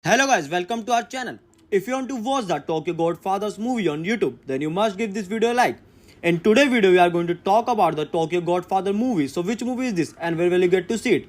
Hello guys, welcome to our channel. If you want to watch the Tokyo Godfathers movie on YouTube, then you must give this video a like. In today's video, we are going to talk about the Tokyo Godfather movie. So which movie is this and where will you get to see it?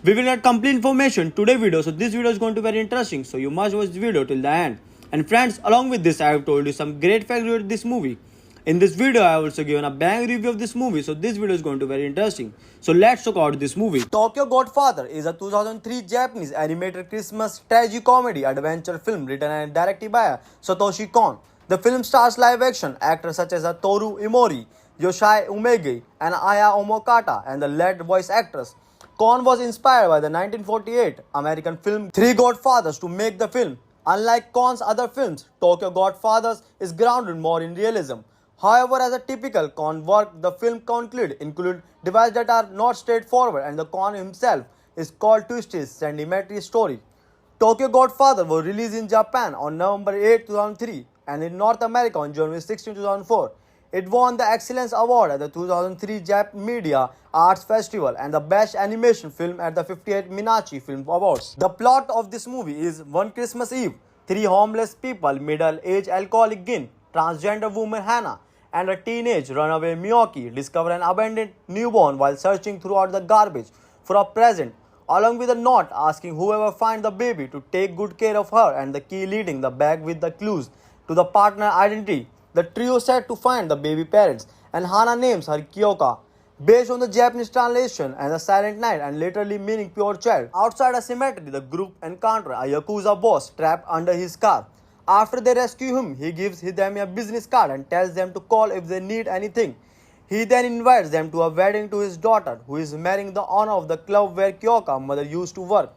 We will get complete information today's video. So this video is going to be very interesting. So you must watch this video till the end. And friends, along with this, I have told you some great facts related to this movie. In this video, I have also given a bang review of this movie, so this video is going to be very interesting. So let's talk about this movie. Tokyo Godfather is a 2003 Japanese animated Christmas tragedy-comedy adventure film written and directed by Satoshi Kon. The film stars live-action actors such as Toru Imori, Yoshai Umege, and Aya Omokata, and the lead voice actress. Kon was inspired by the 1948 American film Three Godfathers to make the film. Unlike Kon's other films, Tokyo Godfathers is grounded more in realism. However, as a typical Kon work, the film include devices that are not straightforward, and the Kon himself is called twist his sentimentary story. Tokyo Godfather was released in Japan on November 8, 2003 and in North America on January 16, 2004. It won the Excellence Award at the 2003 Jap Media Arts Festival and the Best Animation Film at the 58th Minachi Film Awards. The plot of this movie is one Christmas Eve, three homeless people, middle-aged alcoholic Gin, transgender woman Hannah, and a teenage runaway Miyoki discover an abandoned newborn while searching throughout the garbage for a present, along with a note asking whoever finds the baby to take good care of her and the key leading the bag with the clues to the partner identity. The trio set to find the baby parents, and Hana names her Kyoka, based on the Japanese translation and the Silent Night and literally meaning pure child. Outside a cemetery, the group encounter a Yakuza boss trapped under his car. After they rescue him, he gives them a business card and tells them to call if they need anything. He then invites them to a wedding to his daughter, who is marrying the owner of the club where Kyoka's mother used to work.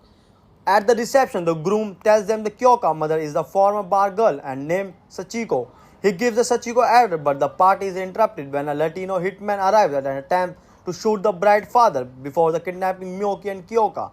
At the reception, the groom tells them the Kyoka's mother is the former bar girl and named Sachiko. He gives the Sachiko address, but the party is interrupted when a Latino hitman arrives at an attempt to shoot the bride's father before the kidnapping Miyoki and Kyoka.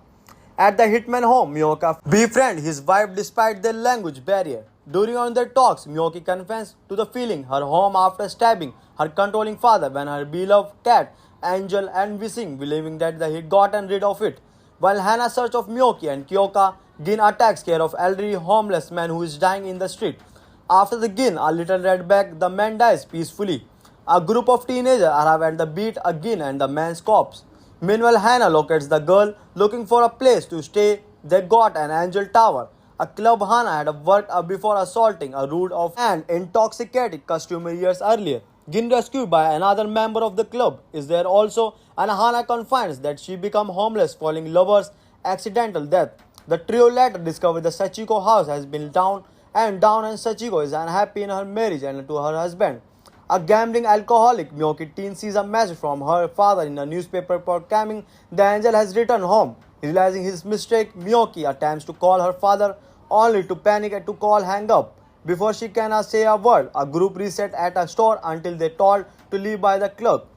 At the hitman home, Miyoki befriends his wife despite their language barrier. During one of their talks, Miyoki confesses to the feeling her home after stabbing her controlling father when her beloved cat, Angel, and wishing, believing that he had gotten rid of it. While Hannah searches of Miyoki and Kyoka, Gin attacks care of elderly homeless man who is dying in the street. After the Gin, a little red bag, the man dies peacefully. A group of teenagers arrive and they beat a Gin and the man's corpse. Meanwhile, Hannah locates the girl looking for a place to stay. They got an Angel Tower, a club Hannah had worked before assaulting a rude and intoxicated customer years earlier. Gin, rescued by another member of the club, is there also, and Hannah confides that she became homeless following lover's accidental death. The trio later discover the Sachiko house has been down, and Sachiko is unhappy in her marriage and to her husband. A gambling alcoholic, Miyoki teen sees a message from her father in a newspaper proclaiming the angel has returned home. Realizing his mistake, Miyoki attempts to call her father only to panic and to call hang up. Before she can say a word, a group reset at a store until they told to leave by the clerk.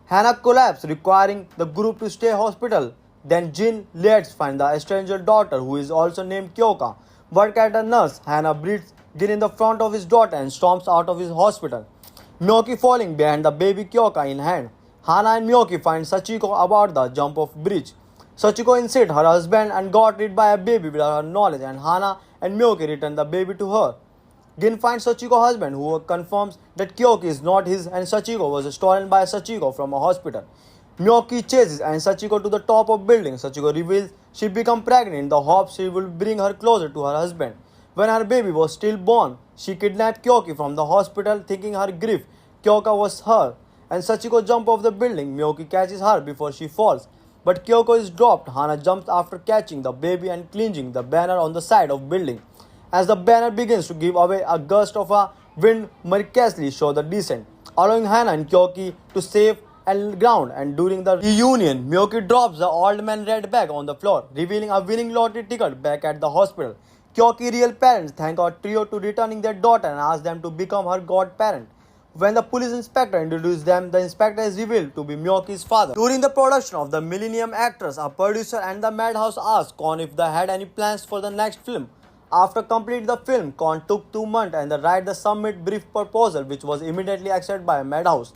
Hannah collapses, requiring the group to stay hospital. Then Jin lets find the stranger daughter, who is also named Kyoka. Work at a nurse, Hannah breathes Gin in the front of his daughter and storms out of his hospital. Miyoki falling behind the baby Kyoka in hand. Hana and Miyoki find Sachiko about the jump off bridge. Sachiko insists her husband and got rid by a baby without her knowledge, and Hana and Miyoki return the baby to her. Gin finds Sachiko's husband, who confirms that Kyoki is not his and Sachiko was stolen by Sachiko from a hospital. Miyoki chases and Sachiko to the top of building. Sachiko reveals she became pregnant in the hopes she will bring her closer to her husband. When her baby was still born, she kidnapped Kyoki from the hospital, thinking her grief Kyoka was her, and Sachiko jumps off the building. Miyoki catches her before she falls, but Kyoko is dropped. Hana jumps after catching the baby and clinging the banner on the side of building. As the banner begins to give away, a gust of a wind miraculously shows the descent, allowing Hana and Kyoki to save and ground. And during the reunion, Miyoki drops the old man red bag on the floor, revealing a winning lottery ticket back at the hospital. Kyoki's real parents thank our trio to returning their daughter and ask them to become her godparent. When the police inspector introduces them, the inspector is revealed to be Miyoki's father. During the production of the Millennium Actress, a producer and the Madhouse asked Kon if they had any plans for the next film. After completing the film, Kon took 2 months and write the submit brief proposal, which was immediately accepted by Madhouse.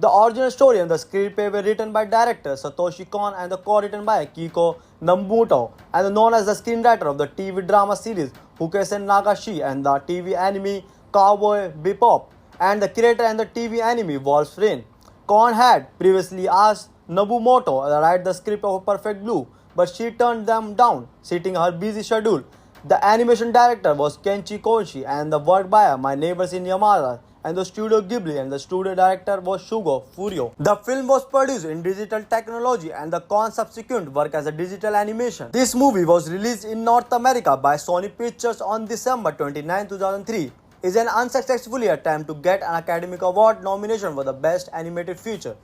The original story and the screenplay were written by director Satoshi Kon and the co-written by Kiko Namuto, and known as the screenwriter of the TV drama series Hukesen Nagashi and the TV anime Cowboy Bebop, and the creator and the TV anime Wolf's Rain. Kon had previously asked Nobumoto to write the script of Perfect Blue, but she turned them down, citing her busy schedule. The animation director was Kenchi Koshi, and the work by My Neighbors in Yamada and the Studio Ghibli, and the studio director was Shugo Furio. The film was produced in digital technology and the Kon subsequent work as a digital animation. This movie was released in North America by Sony Pictures on December 29, 2003. Is an unsuccessful attempt to get an Academy Award nomination for the Best Animated Feature.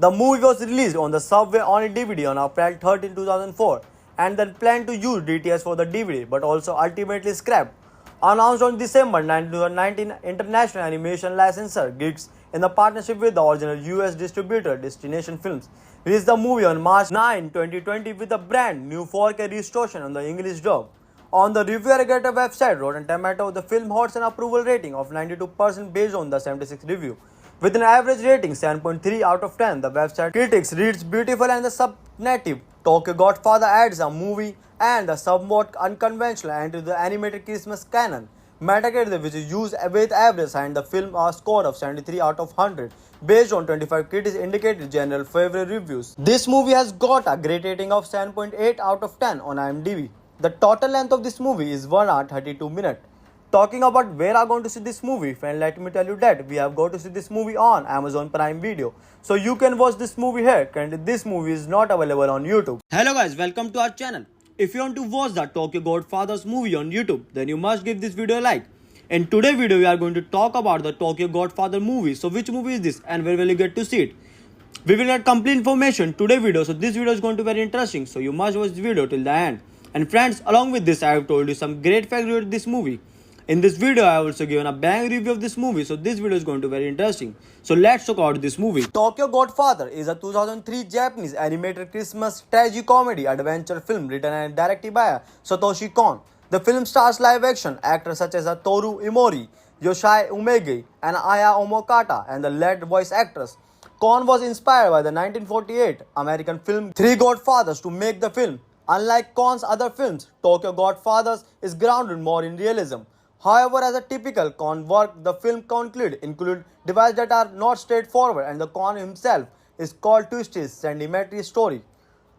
The movie was released on the Subway on a DVD on April 13, 2004, and then planned to use DTS for the DVD, but also ultimately scrapped. Announced on December 9, 2019, International Animation Licensor Geeks, in the partnership with the original US distributor Destination Films, released the movie on March 9, 2020 with a brand new 4K restoration on the English dub. On the review aggregator website Rotten Tomatoes, the film holds an approval rating of 92% based on the 76 review. With an average rating 7.3 out of 10, the website critics reads beautiful and the subnative Tokyo Godfather adds a movie and a somewhat unconventional entry to the animated Christmas canon. Metacritic, which is used with average, and the film a score of 73 out of 100 based on 25 critics indicated general favorite reviews. This movie has got a great rating of 7.8 out of 10 on IMDb. The total length of this movie is 1 hour 32 minutes. Talking about where I'm going to see this movie, friend, let me tell you that we have got to see this movie on Amazon Prime Video. So you can watch this movie here, and this movie is not available on YouTube. Hello guys, welcome to our channel. If you want to watch the Tokyo Godfathers movie on YouTube, then you must give this video a like. In today's video, we are going to talk about the Tokyo Godfather movie. So which movie is this and where will you get to see it? We will get complete information today's video, so this video is going to be very interesting. So you must watch this video till the end. And friends, along with this, I have told you some great facts about this movie. In this video, I have also given a bang review of this movie, so this video is going to be very interesting. So let's talk about this movie. Tokyo Godfather is a 2003 Japanese animated Christmas tragedy adventure film written and directed by Satoshi Kon. The film stars live-action actors such as Toru Imori, Yoshai Umegi, and Aya Omokata, and the lead voice actors. Kon was inspired by the 1948 American film Three Godfathers to make the film. Unlike Kon's other films, Tokyo Godfathers is grounded more in realism. However, as a typical Kon work, the film include devices that are not straightforward, and the Kon himself is called twisted, sentimentary story.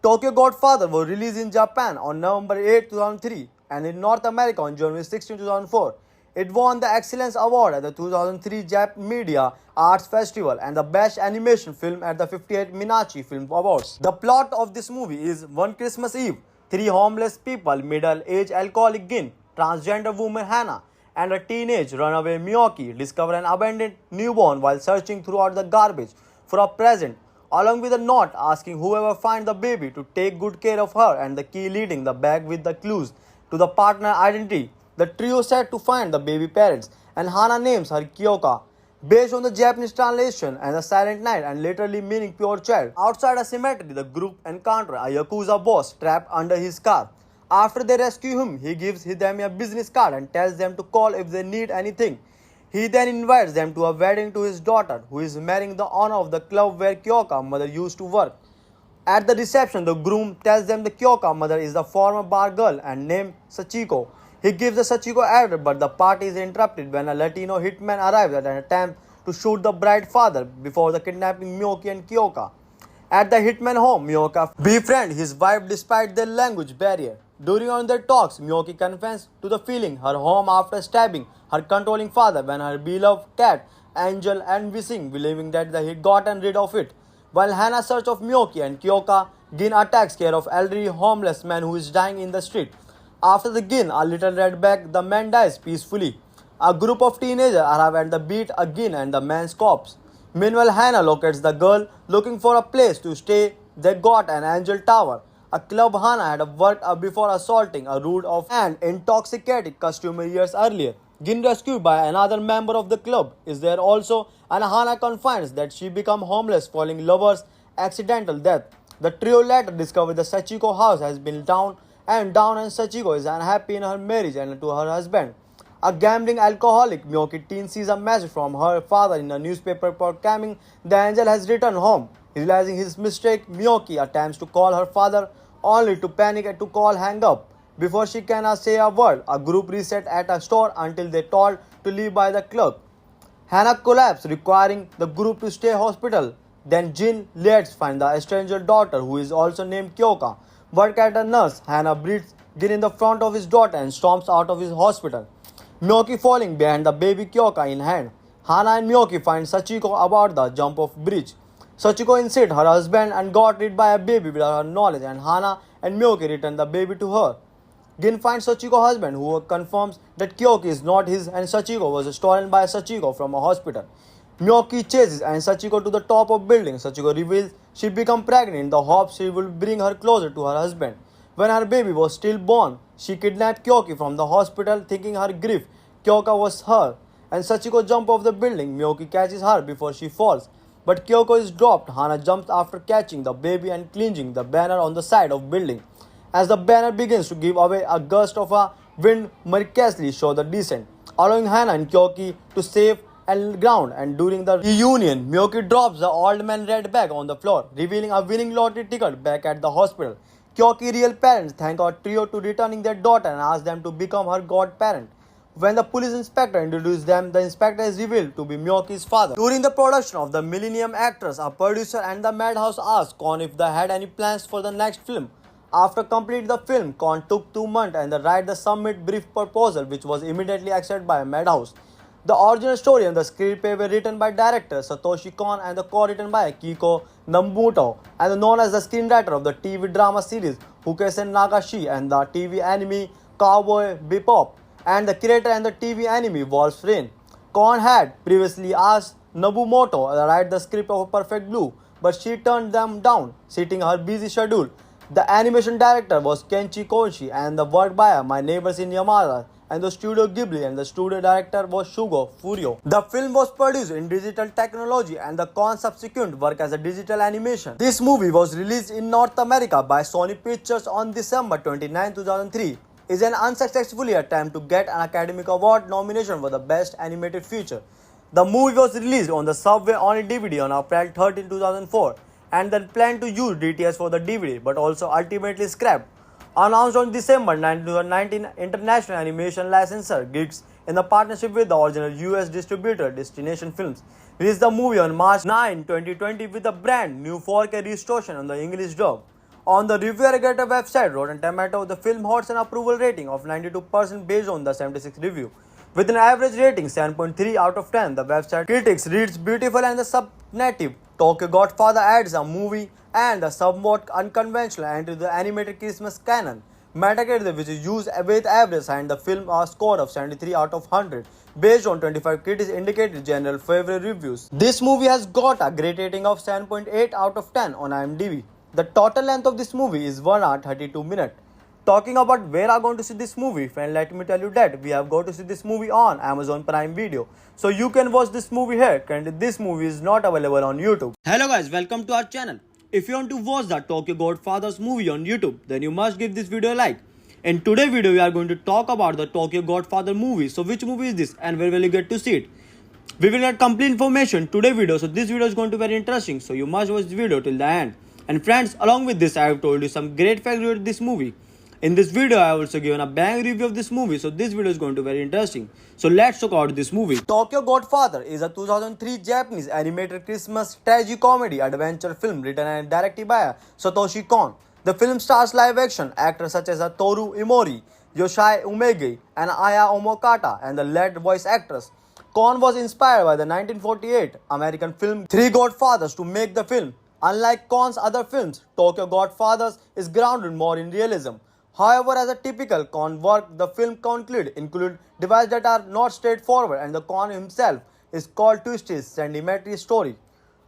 Tokyo Godfather was released in Japan on November 8, 2003, and in North America on January 16, 2004. It won the Excellence Award at the 2003 Jap Media Arts Festival and the Best Animation Film at the 58th Minachi Film Awards. The plot of this movie is one Christmas Eve, three homeless people, middle-aged alcoholic Gin, transgender woman Hannah, and a teenage runaway Miyoki discover an abandoned newborn while searching throughout the garbage for a present, along with a note asking whoever finds the baby to take good care of her and the key leading the bag with the clues to the partner identity. The trio set to find the baby parents, and Hana names her Kyoka, based on the Japanese translation and the Silent Night and literally meaning pure child. Outside a cemetery, the group encounter a Yakuza boss trapped under his car. After they rescue him, he gives them a business card and tells them to call if they need anything. He then invites them to a wedding to his daughter, who is marrying the owner of the club where Kyoka's mother used to work. At the reception, the groom tells them the Kyoka's mother is the former bar girl and named Sachiko. He gives the Sachiko address, but the party is interrupted when a Latino hitman arrives at an attempt to shoot the bride's father before the kidnapping Miyoki and Kyoka. At the hitman home, Miyoki befriends his wife despite their language barrier. During on their talks, Miyoki confesses to the feeling her home after stabbing her controlling father when her beloved cat Angel and wishing, believing that he had gotten rid of it. While Hannah searches of Miyoki and Kyoka, Gin attacks care of elderly homeless man who is dying in the street. After the Gin, a little red bag, the man dies peacefully. A group of teenagers arrive at the beat Gin and the man's corpse. Meanwhile, Hannah locates the girl looking for a place to stay. They got an Angel Tower, a club Hannah had worked before assaulting a rude and intoxicated customer years earlier. Gin rescued by another member of the club is there also, and Hannah confides that she became homeless following lover's accidental death. The trio later discover the Sachiko house has been down and Sachiko is unhappy in her marriage and to her husband. A gambling alcoholic, Miyoki teen sees a message from her father in a newspaper proclaiming the angel has returned home. Realizing his mistake, Miyoki attempts to call her father only to panic and to call hang up. Before she can say a word, a group reset at a store until they told to leave by the clerk. Hannah collapses, requiring the group to stay hospital. Then Jin Lietz finds the stranger daughter, who is also named Kyoka. Work at a nurse, Hannah breathes Jin in the front of his daughter and storms out of his hospital. Miyoki falling behind the baby Kyoka in hand. Hana and Miyoki find Sachiko about the jump of bridge. Sachiko insists her husband and got rid by a baby without her knowledge, and Hana and Miyoki return the baby to her. Gin finds Sachiko's husband, who confirms that Kyoki is not his and Sachiko was stolen by Sachiko from a hospital. Miyoki chases and Sachiko to the top of building. Sachiko reveals she became pregnant in the hopes she will bring her closer to her husband. When her baby was still born, she kidnapped Kyoki from the hospital, thinking her grief Kyoka was her, and Sachiko jumps off the building. Miyoki catches her before she falls, but Kyoko is dropped. Hana jumps after catching the baby and clinging the banner on the side of building. As the banner begins to give away, a gust of a wind miraculously shows the descent, allowing Hana and Kyoki to save and ground. And during the reunion, Miyoki drops the old man red bag on the floor, revealing a winning lottery ticket back at the hospital. Kyoki's real parents thank our trio to returning their daughter and ask them to become her godparent. When the police inspector introduces them, the inspector is revealed to be Miyoki's father. During the production of the Millennium Actress, a producer and the Madhouse asked Kon if they had any plans for the next film. After completing the film, Kon took 2 months and write the submit brief proposal, which was immediately accepted by Madhouse. The original story and the screenplay were written by director Satoshi Kon and the co-written by Kiko Nobumoto, and known as the screenwriter of the TV drama series Hukesen Nagashi and the TV anime Cowboy Bebop, and the creator and the TV anime Wolf's Rain. Kon had previously asked Nobumoto to write the script of Perfect Blue, but she turned them down, citing her busy schedule. The animation director was Kenshi Koichi, and the work by My Neighbors in Yamada and the Studio Ghibli, and the studio director was Shugo Furio. The film was produced in digital technology, and the Kon subsequent work as a digital animation. This movie was released in North America by Sony Pictures on December 29, 2003. Is an unsuccessful attempt to get an Academy Award nomination for the Best Animated Feature. The movie was released on the Subway on DVD on April 13, 2004, and then planned to use DTS for the DVD, but also ultimately scrapped. Announced on December 9, 2019, international animation licensor Geeks, in a partnership with the original US distributor Destination Films, released the movie on March 9, 2020 with a brand new 4K restoration on the English dub. On the review aggregator website Rotten Tomatoes, the film holds an approval rating of 92% based on the 76 review. With an average rating 7.3 out of 10, the website critics reads beautiful and the subnative Tokyo Godfather adds a movie and a somewhat unconventional entry to the animated Christmas canon. Metacritic, which is used with average, assigned the film a score of 73 out of 100 based on 25 critics indicated general favorite reviews. This movie has got a great rating of 7.8 out of 10 on IMDb. The total length of this movie is 1 hour 32 minutes. Talking about where I'm going to see this movie, friend, let me tell you that we have got to see this movie on Amazon Prime Video. So you can watch this movie here, and this movie is not available on YouTube. Hello guys, welcome to our channel. If you want to watch the Tokyo Godfathers movie on YouTube, then you must give this video a like. In today's video, we are going to talk about the Tokyo Godfather movie. So which movie is this and where will you get to see it? We will get complete information today's video, so this video is going to be very interesting. So you must watch this video till the end. And friends, along with this, I have told you some great facts about this movie. In this video, I have also given a bang review of this movie, so this video is going to be very interesting. So let's talk about this movie. Tokyo Godfather is a 2003 Japanese animated Christmas tragedy-comedy adventure film written and directed by Satoshi Kon. The film stars live-action actors such as Toru Imori, Yoshai Umegi, and Aya Omokata, and the lead voice actress. Kon was inspired by the 1948 American film Three Godfathers to make the film. Unlike Kon's other films, Tokyo Godfathers is grounded more in realism. However, as a typical Kon work, the film include devices that are not straightforward, and the Kon himself is called to his sentimental story.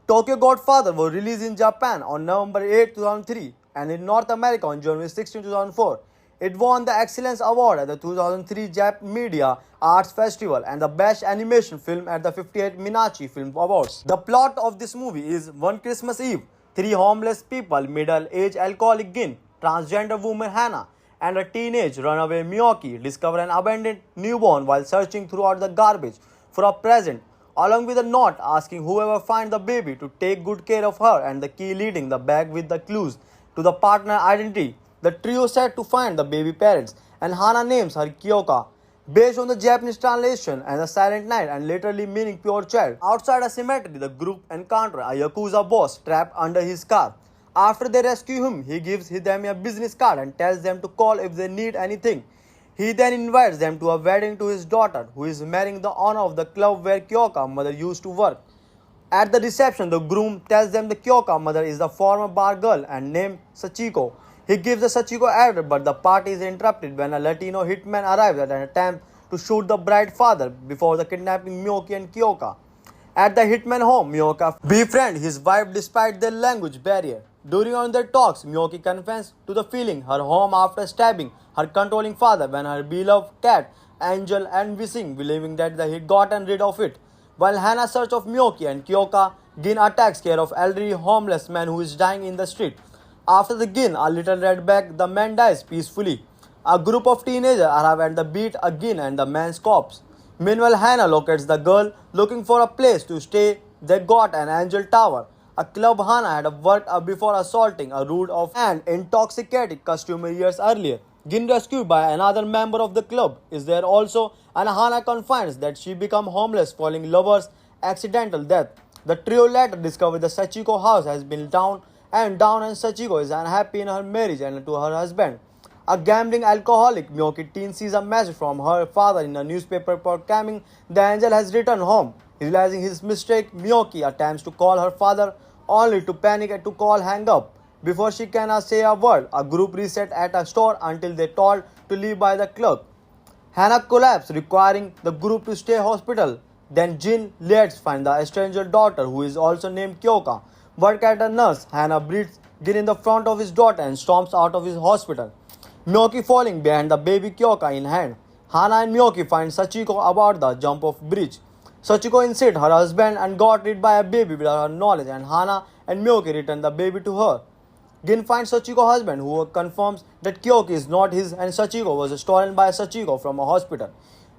Tokyo Godfather was released in Japan on November 8, 2003 and in North America on January 16, 2004. It won the Excellence Award at the 2003 Jap Media Arts Festival and the Best Animation Film at the 58th Minachi Film Awards. The plot of this movie is one Christmas Eve, 3 homeless people, middle-aged alcoholic Gin, transgender woman Hannah, and a teenage runaway Miyoki discover an abandoned newborn while searching throughout the garbage for a present, along with a note asking whoever finds the baby to take good care of her and the key leading the bag with the clues to the partner identity. The trio set to find the baby parents, and Hana names her Kyoka, based on the Japanese translation and the silent night and literally meaning pure child. Outside a cemetery, the group encounter a Yakuza boss trapped under his car. After they rescue him, he gives them a business card and tells them to call if they need anything. He then invites them to a wedding to his daughter, who is marrying the owner of the club where Kyoka's mother used to work. At the reception, the groom tells them the Kyoka mother is the former bar girl and named Sachiko. He gives the Sachiko address, but the party is interrupted when a Latino hitman arrives at an attempt to shoot the bride's father before the kidnapping Miyoki and Kyoka. At the hitman home, Miyoka befriends his wife despite their language barrier. During on their talks, Miyoki confesses to the feeling her home after stabbing her controlling father when her beloved cat Angel and wishing, believing that they had gotten rid of it. While Hana search of Miyoki and Kyoka, Gin attacks care of elderly homeless man who is dying in the street. After the Gin, a little red bag, the man dies peacefully. A group of teenagers arrive at the beat again and the man's corpse. Meanwhile, Hana locates the girl looking for a place to stay. They got an Angel Tower, a club Hana had worked before assaulting a rude and intoxicated customer years earlier. Gin rescued by another member of the club is there also, and Hana confirms that she became homeless following lover's accidental death. The trio later discover the Sachiko house has been down and Sachiko is unhappy in her marriage and to her husband. A gambling alcoholic, Miyoki teen sees a message from her father in a newspaper proclaiming the angel has returned home. Realizing his mistake, Miyoki attempts to call her father only to panic and to call hang up. Before she can say a word, a group reset at a store until they told to leave by the clerk. Hana collapses, requiring the group to stay hospital. Then Jin lets find the stranger daughter who is also named Kyoka. Work at a nurse, Hana breathes Gin in the front of his daughter and storms out of his hospital. Miyoki falling behind the baby Kyoka in hand. Hana and Miyoki find Sachiko about the jump off bridge. Sachiko insists her husband and got rid by a baby without her knowledge, and Hana and Miyoki return the baby to her. Gin finds Sachiko's husband, who confirms that Kyoki is not his and Sachiko was stolen by Sachiko from a hospital.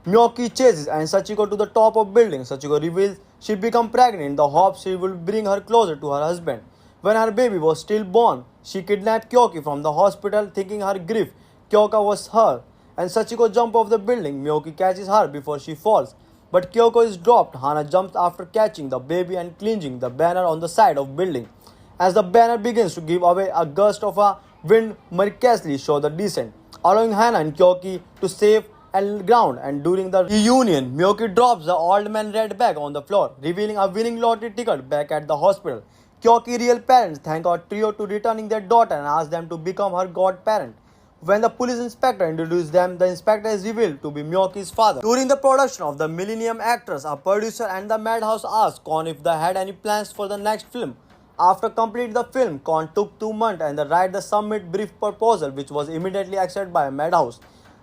Miyoki chases and Sachiko to the top of building. Sachiko reveals she became pregnant in the hopes she will bring her closer to her husband. When her baby was still born, she kidnapped Kyoki from the hospital, thinking her grief Kyoka was her. And Sachiko jumps off the building. Miyoki catches her before she falls. But Kyoko is dropped. Hana jumps after catching the baby and clinging the banner on the side of building. As the banner begins to give away, a gust of a wind miraculously shows the descent, allowing Hana and Kyoki to save and ground. And during the reunion, Miyoki drops the old man red bag on the floor, revealing a winning lottery ticket back at the hospital. Kyoki's real parents thank our trio to returning their daughter and ask them to become her godparent. When the police inspector introduces them, the inspector is revealed to be Miyoki's father. During the production of the Millennium Actress, a producer and the Madhouse asked Kon if they had any plans for the next film. After completing the film, Kon took 2 months and they write the submit brief proposal, which was immediately accepted by Madhouse.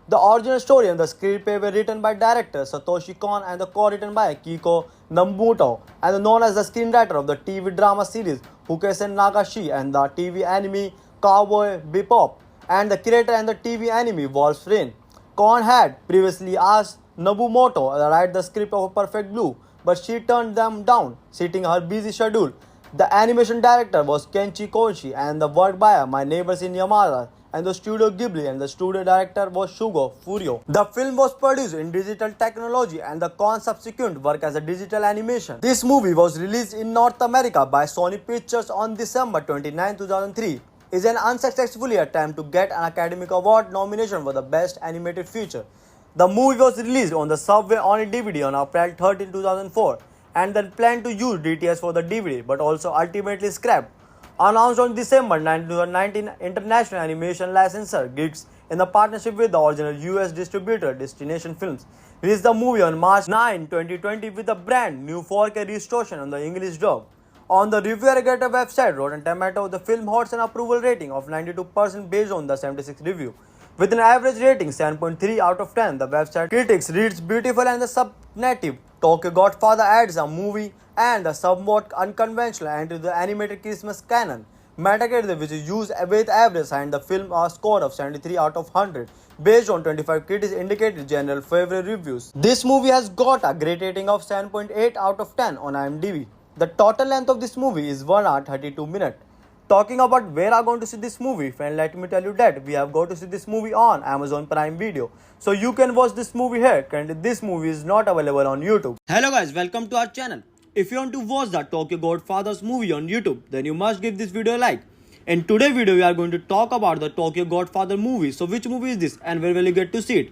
The original story and the screenplay were written by director Satoshi Kon and the co-written by Kiko Nobumoto, and known as the screenwriter of the TV drama series Hukesen Nagashi and the TV anime Cowboy Bebop, and the creator and the TV anime Wolf's Rain. Kon had previously asked Nobumoto to write the script of Perfect Blue, but she turned them down, citing her busy schedule. The animation director was Kenshi Koichi and the work by My Neighbors in Yamada and the Studio Ghibli, and the studio director was Shugo Furio. The film was produced in digital technology and the Kon subsequent work as a digital animation. This movie was released in North America by Sony Pictures on December 29, 2003. Is an unsuccessful attempt to get an Academy Award nomination for the Best Animated Feature. The movie was released on the Subway on a DVD on April 13, 2004, and then planned to use DTS for the DVD, but also ultimately scrapped. Announced on December 9, 2019, International Animation Licensor Geeks, in the partnership with the original US distributor Destination Films, released the movie on March 9, 2020 with a brand new 4K restoration on the English dub. On the review aggregator website Rotten Tomatoes, the film holds an approval rating of 92% based on the 76 review. With an average rating 7.3 out of 10, the website critics reads beautiful and the subnative Tokyo Godfather adds a movie and a somewhat unconventional entry to the animated Christmas canon. Metacritic, which is used with average, and the film a score of 73 out of 100 based on 25 critics indicated general favorable reviews. This movie has got a great rating of 7.8 out of 10 on IMDb. The total length of this movie is 1 hour 32 minutes. Talking about where I'm going to see this movie, friend, let me tell you that we have got to see this movie on Amazon Prime Video. So you can watch this movie here. Currently, this movie is not available on YouTube. Hello guys, welcome to our channel. If you want to watch the Tokyo Godfathers movie on YouTube, then you must give this video a like. In today's video, we are going to talk about the Tokyo Godfather movie. So which movie is this and where will you get to see it?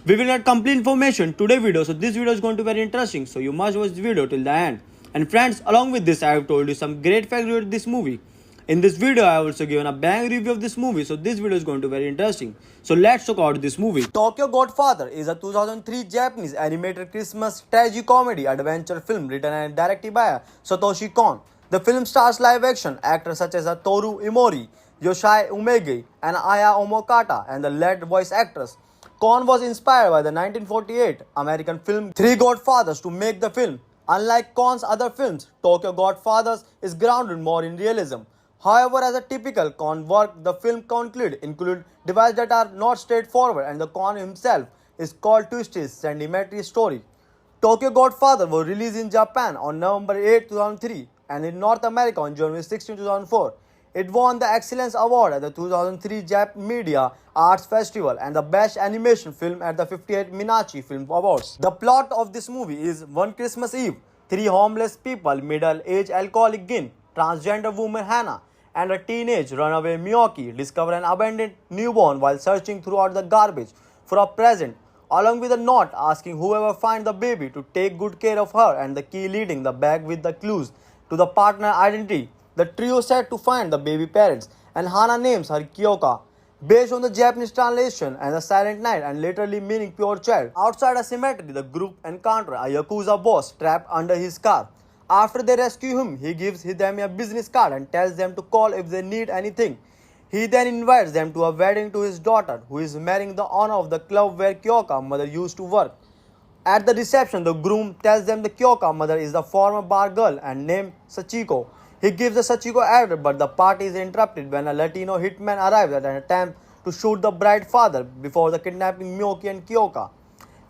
We will get complete information today's video. So this video is going to be very interesting. So you must watch this video till the end. And friends, along with this, I have told you some great facts about this movie. In this video, I have also given a bang review of this movie, so this video is going to be very interesting. So let's talk about this movie. Tokyo Godfather is a 2003 Japanese animated Christmas tragedy-comedy adventure film written and directed by Satoshi Kon. The film stars live-action actors such as Toru Imori, Yoshai Umege, and Aya Omokata, and the lead voice actress. Kon was inspired by the 1948 American film Three Godfathers to make the film. Unlike Kon's other films, Tokyo Godfathers is grounded more in realism. However, as a typical Kon work, the film include devices that are not straightforward, and the Kon himself is called twist his sentimentary story. Tokyo Godfather was released in Japan on November 8, 2003 and in North America on January 16, 2004. It won the Excellence Award at the 2003 Jap Media Arts Festival and the Best Animation Film at the 58th Minachi Film Awards. The plot of this movie is one Christmas Eve, three homeless people, middle-aged alcoholic Gin, transgender woman Hannah, and a teenage runaway Miyoki discover an abandoned newborn while searching throughout the garbage for a present, along with a note asking whoever finds the baby to take good care of her and the key leading the bag with the clues to the partner identity. The trio set to find the baby parents, and Hana names her Kyoka, based on the Japanese translation and the Silent Night and literally meaning pure child. Outside a cemetery, the group encounter a Yakuza boss trapped under his car. After they rescue him, he gives them a business card and tells them to call if they need anything. He then invites them to a wedding to his daughter, who is marrying the owner of the club where Kyoka's mother used to work. At the reception, the groom tells them the Kyoka's mother is the former bar girl and named Sachiko. He gives the Sachiko address, but the party is interrupted when a Latino hitman arrives at an attempt to shoot the bride's father before the kidnapping Miyoki and Kyoka.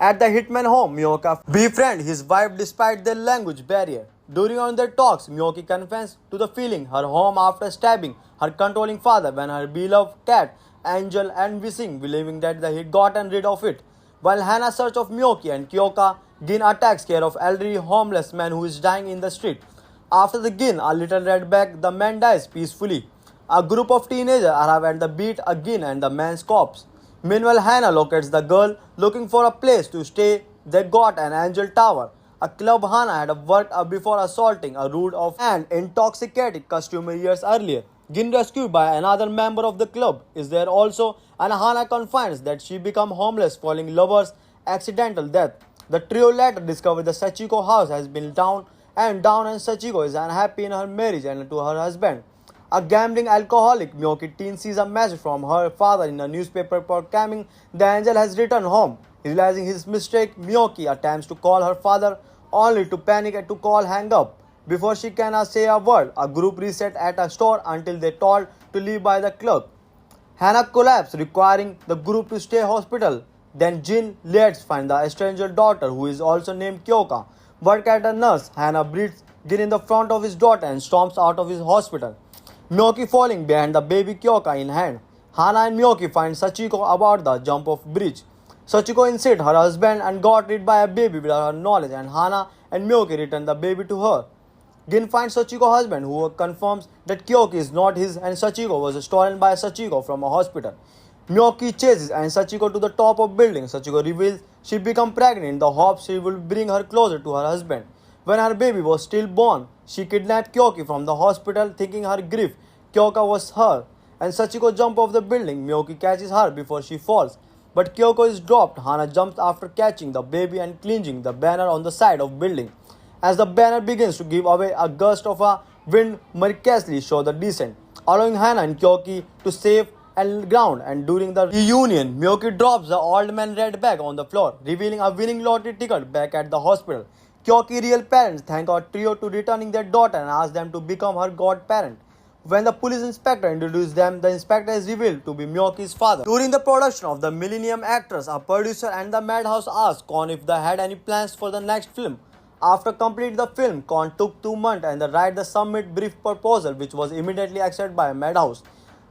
At the hitman home, Miyoki befriends his wife despite their language barrier. During on their talks, Miyoki confesses to the feeling her home after stabbing her controlling father when her beloved cat, Angel, and wishing, believing that he had gotten rid of it. While Hannah searches of Miyoki and Kyoka, Gin attacks care of elderly homeless man who is dying in the street. After the Gin, a little red bag, the man dies peacefully. A group of teenagers arrive at the beat again and the man's corpse. Meanwhile, Hannah locates the girl looking for a place to stay. They got an Angel Tower, a club Hannah had worked before assaulting a rude and intoxicated customer years earlier. Gin, rescued by another member of the club, is there also, and Hannah confides that she became homeless following lover's accidental death. The trio later discover the Sachiko house has been down, and Sachiko is unhappy in her marriage and to her husband. A gambling alcoholic Miyoki teen sees a message from her father in a newspaper proclaiming the angel has returned home. Realizing his mistake, Miyoki attempts to call her father only to panic and to call hang up. Before she can say a word, a group reset at a store until they told to leave by the clerk. Hannah collapses, requiring the group to stay hospital. Then Jin leads find the stranger daughter who is also named Kyoka. Work at a nurse, Hannah breathes Gin in the front of his daughter and storms out of his hospital. Miyoki falling behind the baby Kyoka in hand. Hannah and Miyoki find Sachiko about the jump off bridge. Sachiko insists her husband and got rid by a baby without her knowledge, and Hannah and Miyoki return the baby to her. Gin finds Sachiko's husband, who confirms that Kyoki is not his and Sachiko was stolen by Sachiko from a hospital. Miyoki chases and Sachiko to the top of building. Sachiko reveals she became pregnant in the hopes she will bring her closer to her husband. When her baby was still born, she kidnapped Kyoki from the hospital, thinking her grief Kyoka was her, and Sachiko jumps off the building. Miyoki catches her before she falls, but Kyoko is dropped. Hana jumps after catching the baby and clinging the banner on the side of building. As the banner begins to give away, a gust of a wind miraculously shows the descent, allowing Hana and Kyoki to save and ground. And during the reunion, Miyoki drops the old man red bag on the floor, revealing a winning lottery ticket back at the hospital. Kyoki's real parents thank our trio to returning their daughter and ask them to become her godparent. When the police inspector introduced them, the inspector is revealed to be Miyoki's father. During the production of the Millennium Actress, a producer and the Madhouse asked Kon if they had any plans for the next film. After completing the film, Kon took 2 months and write the submit brief proposal, which was immediately accepted by Madhouse.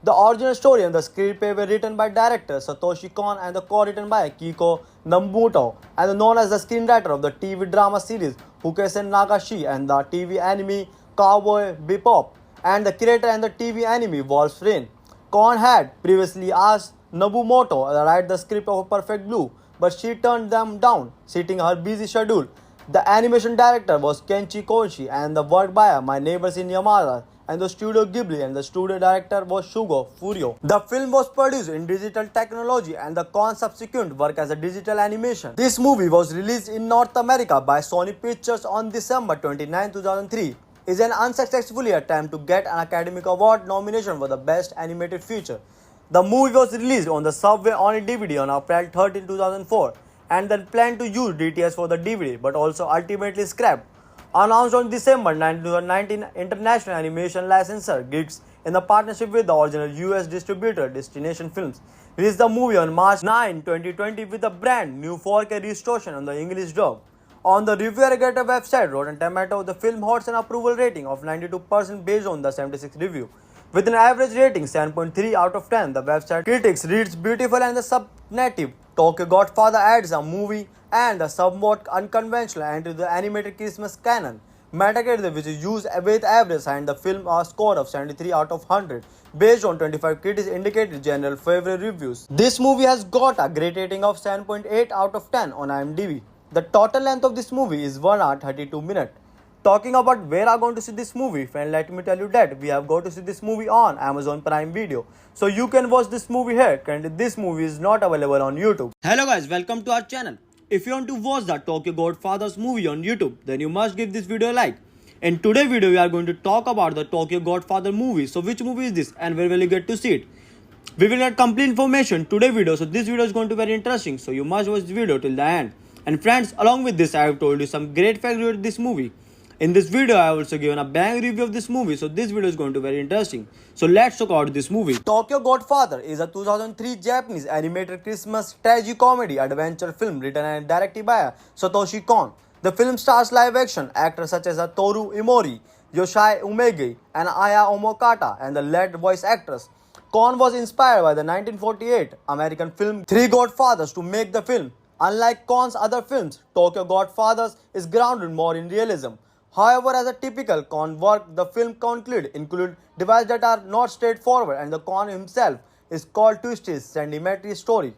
The original story and the screenplay were written by director Satoshi Kon and the co-written by Kiko Nobumoto, and known as the screenwriter of the TV drama series Hukesen Nagashi and the TV anime Cowboy Bebop, and the creator and the TV anime Wolf's Rain. Kon had previously asked Nobumoto to write the script of Perfect Blue, but she turned them down, citing her busy schedule. The animation director was Kenshi Koichi and the work by My Neighbors in Yamada and the Studio Ghibli, and the studio director was Shugo Furio. The film was produced in digital technology and the Kon subsequent work as a digital animation. This movie was released in North America by Sony Pictures on December 29, 2003. Is an unsuccessful attempt to get an Academy Award nomination for the Best Animated Feature. The movie was released on the Subway on a DVD on April 13, 2004, and then planned to use DTS for the DVD, but also ultimately scrapped. Announced on December 9, 2019, International Animation Licensor Geeks, in the partnership with the original US distributor Destination Films, released the movie on March 9, 2020 with a brand new 4K restoration on the English dub. On the review aggregator website Rotten Tomatoes, the film holds an approval rating of 92% based on the 76 review. With an average rating 7.3 out of 10, the website critics reads beautiful and the subnative Tokyo Godfather adds a movie and a somewhat unconventional entry to the animated Christmas canon. Metacritic, which is used with average, and the film a score of 73 out of 100 based on 25 critics indicated general favorite reviews. This movie has got a great rating of 7.8 out of 10 on IMDb. The total length of this movie is 1 hour 32 minutes. Talking about where I'm going to see this movie, friend, let me tell you that we have got to see this movie on Amazon Prime Video. So you can watch this movie here. Currently this movie is not available on YouTube. Hello guys, welcome to our channel. If you want to watch the Tokyo Godfathers movie on YouTube, then you must give this video a like. In today's video, we are going to talk about the Tokyo Godfather movie. So which movie is this and where will you get to see it? We will get complete information today's video. So this video is going to be very interesting. So you must watch this video till the end. And friends, along with this, I have told you some great facts about this movie. In this video, I have also given a bang review of this movie, so this video is going to be very interesting. So let's talk about this movie. Tokyo Godfather is a 2003 Japanese animated Christmas tragedy-comedy adventure film written and directed by Satoshi Kon. The film stars live-action actors such as Toru Imori, Yoshai Umege, and Aya Omokata, and the lead voice actress. Kon was inspired by the 1948 American film Three Godfathers to make the film. Unlike Kon's other films, Tokyo Godfathers is grounded more in realism. However, as a typical Kon work, the film include devices that are not straightforward, and the Kon himself is called twisted, sentimentary story.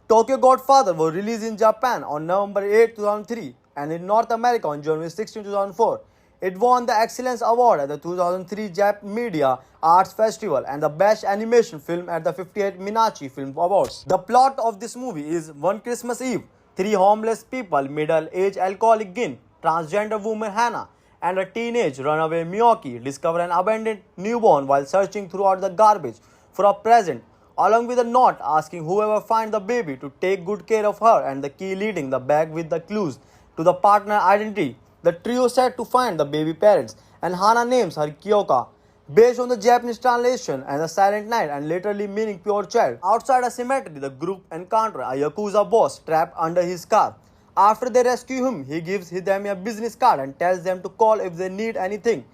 Tokyo Godfather was released in Japan on November 8, 2003 and in North America on January 16, 2004. It won the Excellence Award at the 2003 Jap Media Arts Festival and the Best Animation Film at the 58th Minachi Film Awards. The plot of this movie is one Christmas Eve, three homeless people, middle-aged alcoholic Gin, transgender woman Hannah, and a teenage runaway Miyoki discover an abandoned newborn while searching throughout the garbage for a present, along with a note asking whoever finds the baby to take good care of her and the key leading the bag with the clues to the partner identity. The trio set to find the baby parents, and Hana names her Kyoka, based on the Japanese translation and the Silent Night and literally meaning pure child. Outside a cemetery, the group encounter a Yakuza boss trapped under his car. After they rescue him, he gives them a business card and tells them to call if they need anything.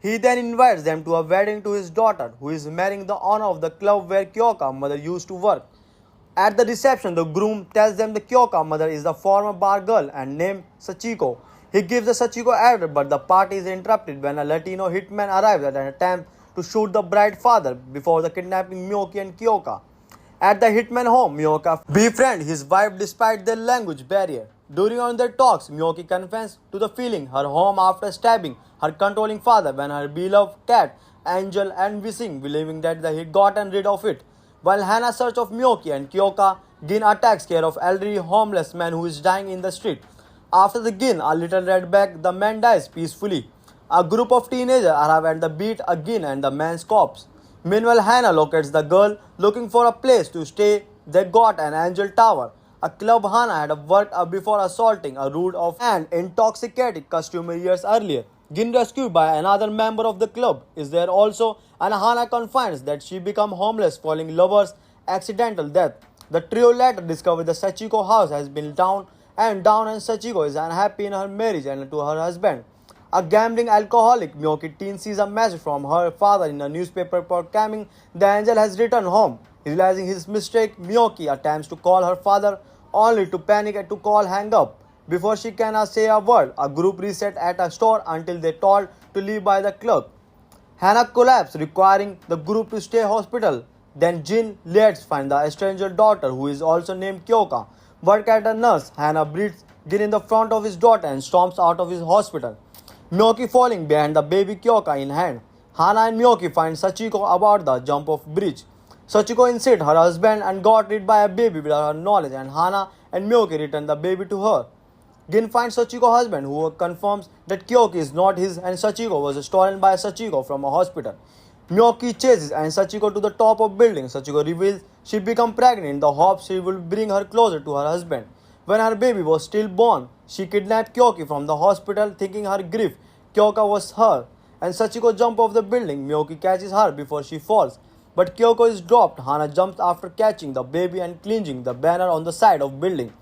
He then invites them to a wedding to his daughter, who is marrying the owner of the club where Kyoka's mother used to work. At the reception, the groom tells them the Kyoka's mother is the former bar girl and named Sachiko. He gives the Sachiko address, but the party is interrupted when a Latino hitman arrives at an attempt to shoot the bride's father before the kidnapping Miyoki and Kyoka. At the hitman home, Miyoki befriends his wife despite their language barrier. During one of their talks, Miyoki confesses to the feeling her home after stabbing her controlling father when her beloved cat, Angel, and wishing, believing that he had gotten rid of it. While Hannah searches of Miyoki and Kyoka, Gin attacks care of elderly homeless man who is dying in the street. After the Gin, a little red bag, the man dies peacefully. A group of teenagers arrive at the beat Gin and the man's corpse. Meanwhile, Hannah locates the girl looking for a place to stay. They got an Angel Tower, a club Hannah had worked before assaulting a rude and intoxicated customer years earlier. Gin rescued by another member of the club is there also, and Hana confides that she become homeless following lover's accidental death. The trio later discover the Sachiko house has been down and Sachiko is unhappy in her marriage and to her husband. A gambling alcoholic, Miyoki teen sees a message from her father in a newspaper proclaiming the angel has returned home. Realizing his mistake, Miyoki attempts to call her father only to panic and to call hang up. Before she can say a word, a group reset at a store until they told to leave by the clerk. Hana collapses, requiring the group to stay hospital. Then Jin leads find the stranger daughter who is also named Kyoka. Work at a nurse, Hana breathes Jin in the front of his daughter and storms out of his hospital. Miyoki falling behind the baby Kyoka in hand. Hana and Miyoki find Sachiko about the jump of bridge. Sachiko insists her husband and got rid by a baby without her knowledge, and Hana and Miyoki return the baby to her. Gin finds Sachiko's husband, who confirms that Kyoki is not his and Sachiko was stolen by Sachiko from a hospital. Miyoki chases and Sachiko to the top of building. Sachiko reveals she became pregnant in the hopes she will bring her closer to her husband. When her baby was still born, she kidnapped Kyoki from the hospital, thinking her grief Kyoka was her. And Sachiko jumps off the building. Miyoki catches her before she falls. But Kyoko is dropped. Hana jumps after catching the baby and clinging the banner on the side of building.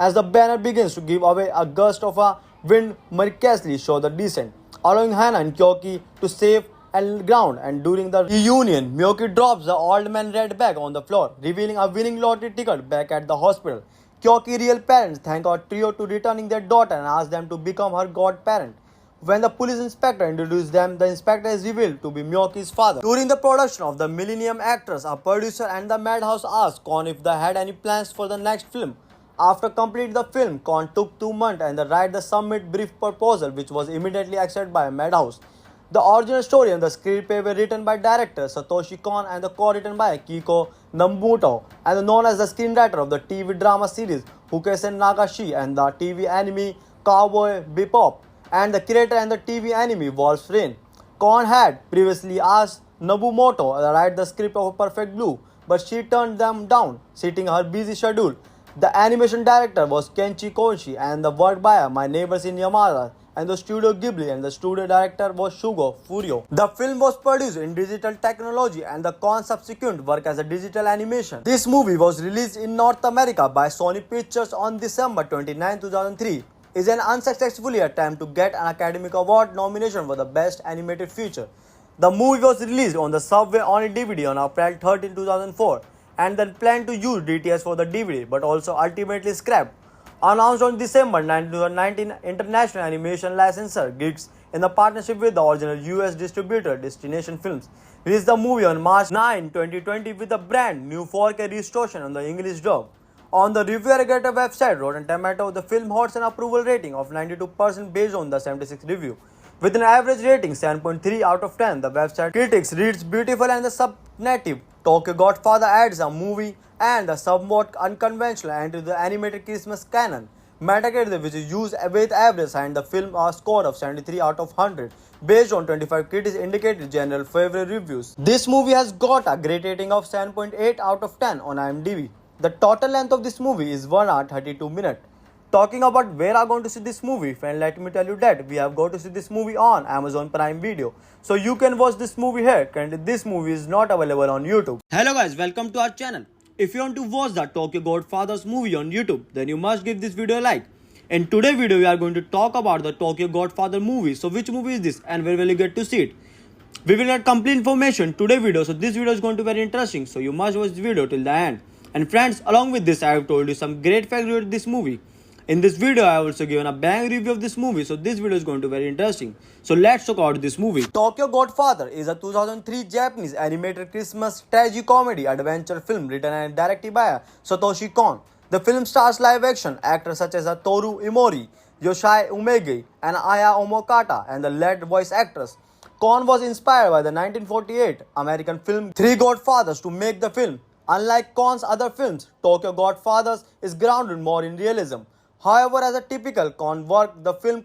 As the banner begins to give away, a gust of a wind miraculously shows the descent, allowing Hana and Kyoki to save and ground. And during the reunion, Miyoki drops the old man red bag on the floor, revealing a winning lottery ticket back at the hospital. Kyoki's real parents thank our trio to returning their daughter and ask them to become her godparent. When the police inspector introduces them, the inspector is revealed to be Miyoki's father. During the production of the Millennium Actress, a producer and the Madhouse asked Kon if they had any plans for the next film. After completing the film, Kon took 2 months and write the submit brief proposal, which was immediately accepted by Madhouse. The original story and the screenplay were written by director Satoshi Kon and the co-written by Kiko Nobumoto, and known as the screenwriter of the TV drama series Hukesen Nagashi and the TV anime Cowboy Bebop, and the creator and the TV anime Wolf's Rain. Kon had previously asked Nobumoto to write the script of Perfect Blue, but she turned them down, citing her busy schedule. The animation director was Kenshi Koichi and the work by My Neighbors in Yamada and the Studio Ghibli, and the studio director was Shugo Furio. The film was produced in digital technology and the Kon subsequent work as a digital animation. This movie was released in North America by Sony Pictures on December 29, 2003. Is an unsuccessful attempt to get an Academy Award nomination for the Best Animated Feature. The movie was released on the Subway on DVD on April 13, 2004, and then planned to use DTS for the DVD, but also ultimately scrapped. Announced on December 9, 2019, international animation licensor Geeks, in the partnership with the original US distributor Destination Films, released the movie on March 9, 2020 with a brand new 4K restoration on the English dub. On the review aggregator website Rotten Tomatoes, the film holds an approval rating of 92% based on the 76 review. With an average rating 7.3 out of 10, the website critics reads beautiful and the subnative Tokyo Godfather adds a movie and the somewhat unconventional entry to the animated Christmas canon. Metacritic, which is used with average, assigned the film a score of 73 out of 100 based on 25 critics indicated general favorite reviews. This movie has got a great rating of 7.8 out of 10 on IMDb. The total length of this movie is 1 hour 32 minutes. Talking about where I'm going to see this movie, friend, let me tell you that we have got to see this movie on Amazon Prime Video. So you can watch this movie here, and this movie is not available on YouTube. Hello guys, welcome to our channel. If you want to watch the Tokyo Godfathers movie on YouTube, then you must give this video a like. In today's video, we are going to talk about the Tokyo Godfather movie. So which movie is this and where will you get to see it? We will get complete information today's video, so this video is going to be very interesting. So you must watch this video till the end. And friends, along with this, I have told you some great facts related to this movie. In this video, I have also given a bang review of this movie, so this video is going to be very interesting. So let's talk about this movie. Tokyo Godfather is a 2003 Japanese animated Christmas tragedy-comedy adventure film written and directed by Satoshi Kon. The film stars live-action actors such as Toru Imori, Yoshai Umegi, and Aya Omokata, and the lead voice actress. Kon was inspired by the 1948 American film Three Godfathers to make the film. Unlike Kon's other films, Tokyo Godfathers is grounded more in realism. However, as a typical Kon work, the film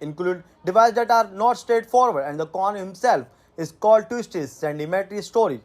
include devices that are not straightforward, and the Kon himself is called twisted, sentimentary story.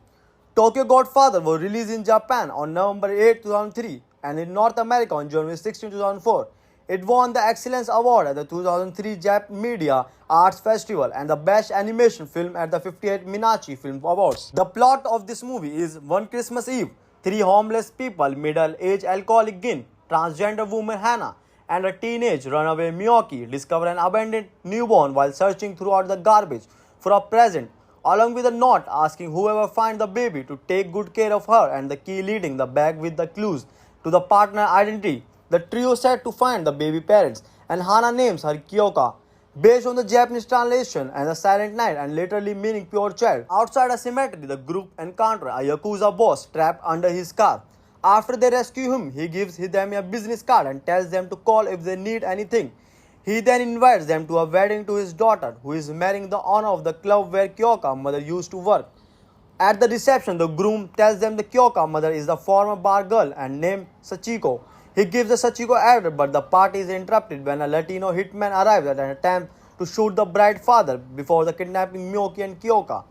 Tokyo Godfather was released in Japan on November 8, 2003 and in North America on January 16, 2004. It won the Excellence Award at the 2003 Jap Media Arts Festival and the Best Animation Film at the 58th Minachi Film Awards. The plot of this movie is one Christmas Eve, three homeless people, middle-aged alcoholic Gin, transgender woman Hannah, and a teenage runaway Miyoki discover an abandoned newborn while searching throughout the garbage for a present, along with a note asking whoever finds the baby to take good care of her and the key leading the bag with the clues to the partner identity. The trio set to find the baby parents, and Hana names her Kyoka, based on the Japanese translation and the Silent Night and literally meaning pure child. Outside a cemetery, the group encounter a Yakuza boss trapped under his car. After they rescue him, he gives them a business card and tells them to call if they need anything. He then invites them to a wedding to his daughter, who is marrying the owner of the club where Kyoka's mother used to work. At the reception, the groom tells them the Kyoka's mother is the former bar girl and named Sachiko. He gives the Sachiko address, but the party is interrupted when a Latino hitman arrives at an attempt to shoot the bride's father before the kidnapping Miyoki and Kyoka.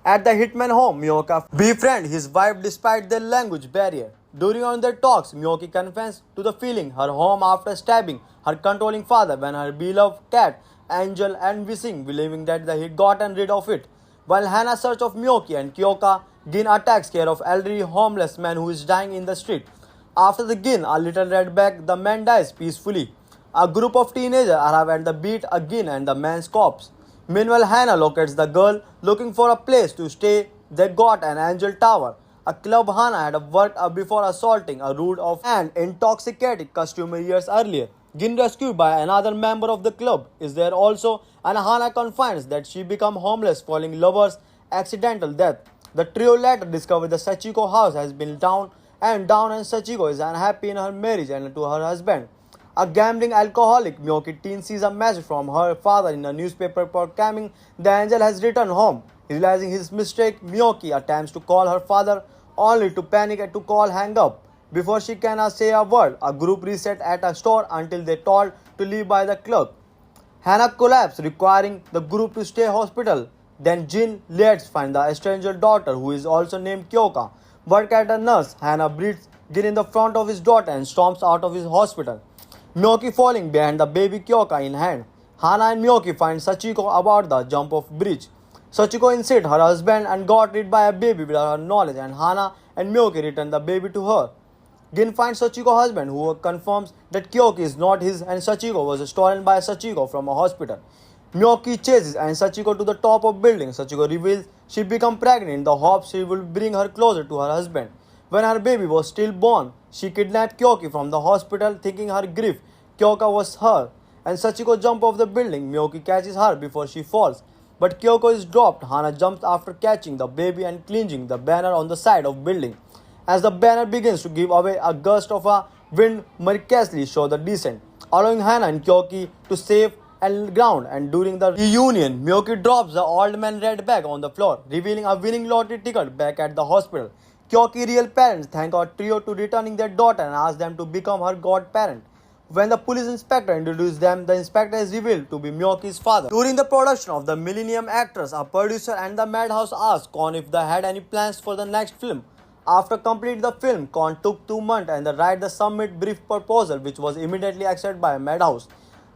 At the hitman home, Miyoka befriends his wife despite their language barrier. During on their talks, Miyoki confesses to the feeling her home after stabbing her controlling father when her beloved cat Angel and wishing, believing that he had gotten rid of it. While Hannah searches of Miyoki and Kyoka, Gin attacks care of elderly homeless man who is dying in the street. After the Gin, a little red bag, the man dies peacefully. A group of teenagers arrive at the beat again and the man's corpse. Meanwhile, Hannah locates the girl looking for a place to stay. They got an Angel Tower, a club Hannah had worked before assaulting a rude and intoxicated customer years earlier. Gin, rescued by another member of the club, is there also, and Hannah confides that she became homeless following lover's accidental death. The trio later discover the Sachiko house has been down and Sachiko is unhappy in her marriage and to her husband. A gambling alcoholic, Miyoki teen sees a message from her father in a newspaper proclaiming the angel has returned home. Realizing his mistake, Miyoki attempts to call her father only to panic and to call hang up. Before she can say a word, a group reset at a store until they told to leave by the clerk. Hannah collapses, requiring the group to stay hospital. Then Jin lets find the stranger daughter who is also named Kyoka. Work at a nurse, Hannah breathes Gin in the front of his daughter and storms out of his hospital. Miyoki falling behind the baby Kyoka in hand. Hannah and Miyoki find Sachiko about the jump off bridge. Sachiko insists her husband and got rid by a baby without her knowledge, and Hannah and Miyoki return the baby to her. Gin finds Sachiko's husband, who confirms that Kyoki is not his and Sachiko was stolen by Sachiko from a hospital. Miyoki chases and Sachiko to the top of building. Sachiko reveals she became pregnant in the hopes she will bring her closer to her husband. When her baby was still born, she kidnapped Kyoki from the hospital, thinking her grief Kyoka was her. And Sachiko jumps off the building. Miyoki catches her before she falls. But Kyoko is dropped. Hana jumps after catching the baby and clinging the banner on the side of building. As the banner begins to give away, a gust of a wind miraculously shows the descent, allowing Hana and Kyoki to save and ground. And during the reunion, Miyoki drops the old man red bag on the floor, revealing a winning lottery ticket back at the hospital. Kyoki's real parents thank our trio to returning their daughter and ask them to become her godparent. When the police inspector introduces them, the inspector is revealed to be Miyoki's father. During the production of the Millennium Actress, a producer and the Madhouse asked Kon if they had any plans for the next film. After completing the film, Kon took 2 months and they write the submit brief proposal, which was immediately accepted by Madhouse.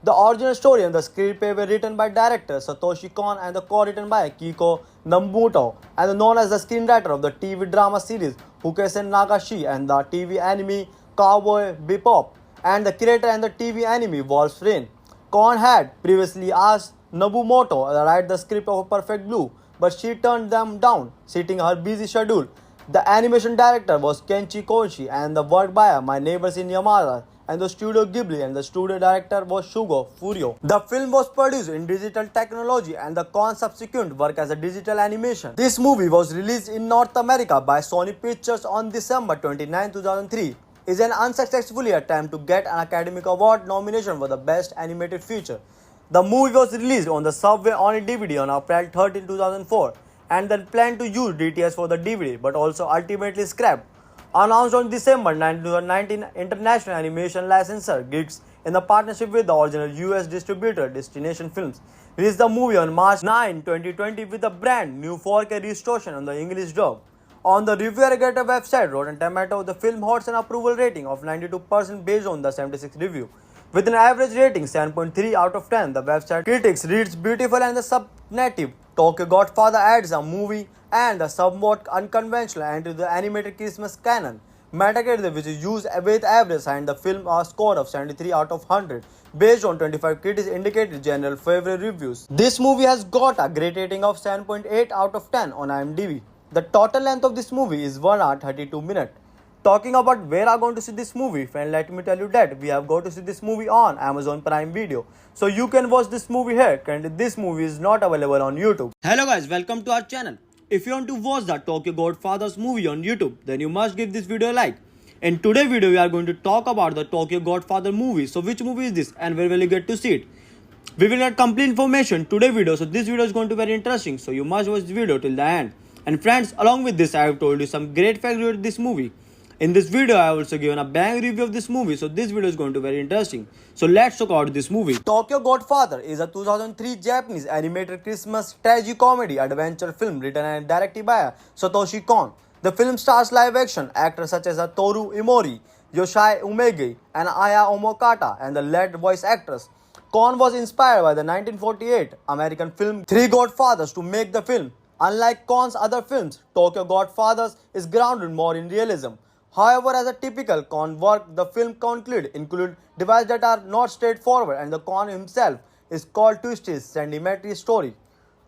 The original story and the screenplay were written by director Satoshi Kon and the co-written by Kiko Nambuto, and known as the screenwriter of the TV drama series Hukesen Nagashi and the TV anime Cowboy Bebop, and the creator and the TV anime Wolf's Rain. Kon had previously asked Nobumoto to write the script of Perfect Blue, but she turned them down, citing her busy schedule. The animation director was Kenshi Koichi and the work by My Neighbors in Yamada and the Studio Ghibli, and the studio director was Shugo Furio. The film was produced in digital technology and the Kon subsequent work as a digital animation. This movie was released in North America by Sony Pictures on December 29, 2003. Is an unsuccessful attempt to get an Academy Award nomination for the Best Animated Feature. The movie was released on the Subway on a DVD on April 13, 2004, and then planned to use DTS for the DVD, but also ultimately scrapped. Announced on December 9, 2019, International Animation Licensor Geeks, in the partnership with the original US distributor Destination Films, released the movie on March 9, 2020 with a brand new 4K restoration on the English dub. On the review aggregator website Rotten Tomatoes, the film holds an approval rating of 92% based on the 76 review, With an average rating 7.3 out of 10, the website critics reads beautiful and the subnative. Tokyo Godfather adds a movie and a somewhat unconventional entry to the animated Christmas canon. Metacritic, which is used with average, and the film a score of 73 out of 100 based on 25 critics indicated general favorable reviews. This movie has got a great rating of 7.8 out of 10 on IMDb. The total length of this movie is 1 hour 32 minutes. Talking about where I'm going to see this movie, friend, let me tell you that we have got to see this movie on Amazon Prime Video. So you can watch this movie here. Currently, this movie is not available on YouTube. Hello guys, welcome to our channel. If you want to watch the Tokyo Godfathers movie on YouTube, then you must give this video a like. In today's video, we are going to talk about the Tokyo Godfather movie. So which movie is this and where will you get to see it? We will get complete information today's video. So this video is going to be very interesting. So you must watch this video till the end. And friends, along with this, I have told you some great facts about this movie. In this video, I have also given a bang review of this movie, so this video is going to be very interesting. So let's talk about this movie. Tokyo Godfather is a 2003 Japanese animated Christmas tragedy-comedy adventure film written and directed by Satoshi Kon. The film stars live-action actors such as Toru Imori, Yoshii Umegi, and Aya Omokata, and the lead voice actress. Kon was inspired by the 1948 American film Three Godfathers to make the film. Unlike Kon's other films, Tokyo Godfathers is grounded more in realism. However, as a typical Kon work, the film include devices that are not straightforward, and the Kon himself is called twist his sentimentary story.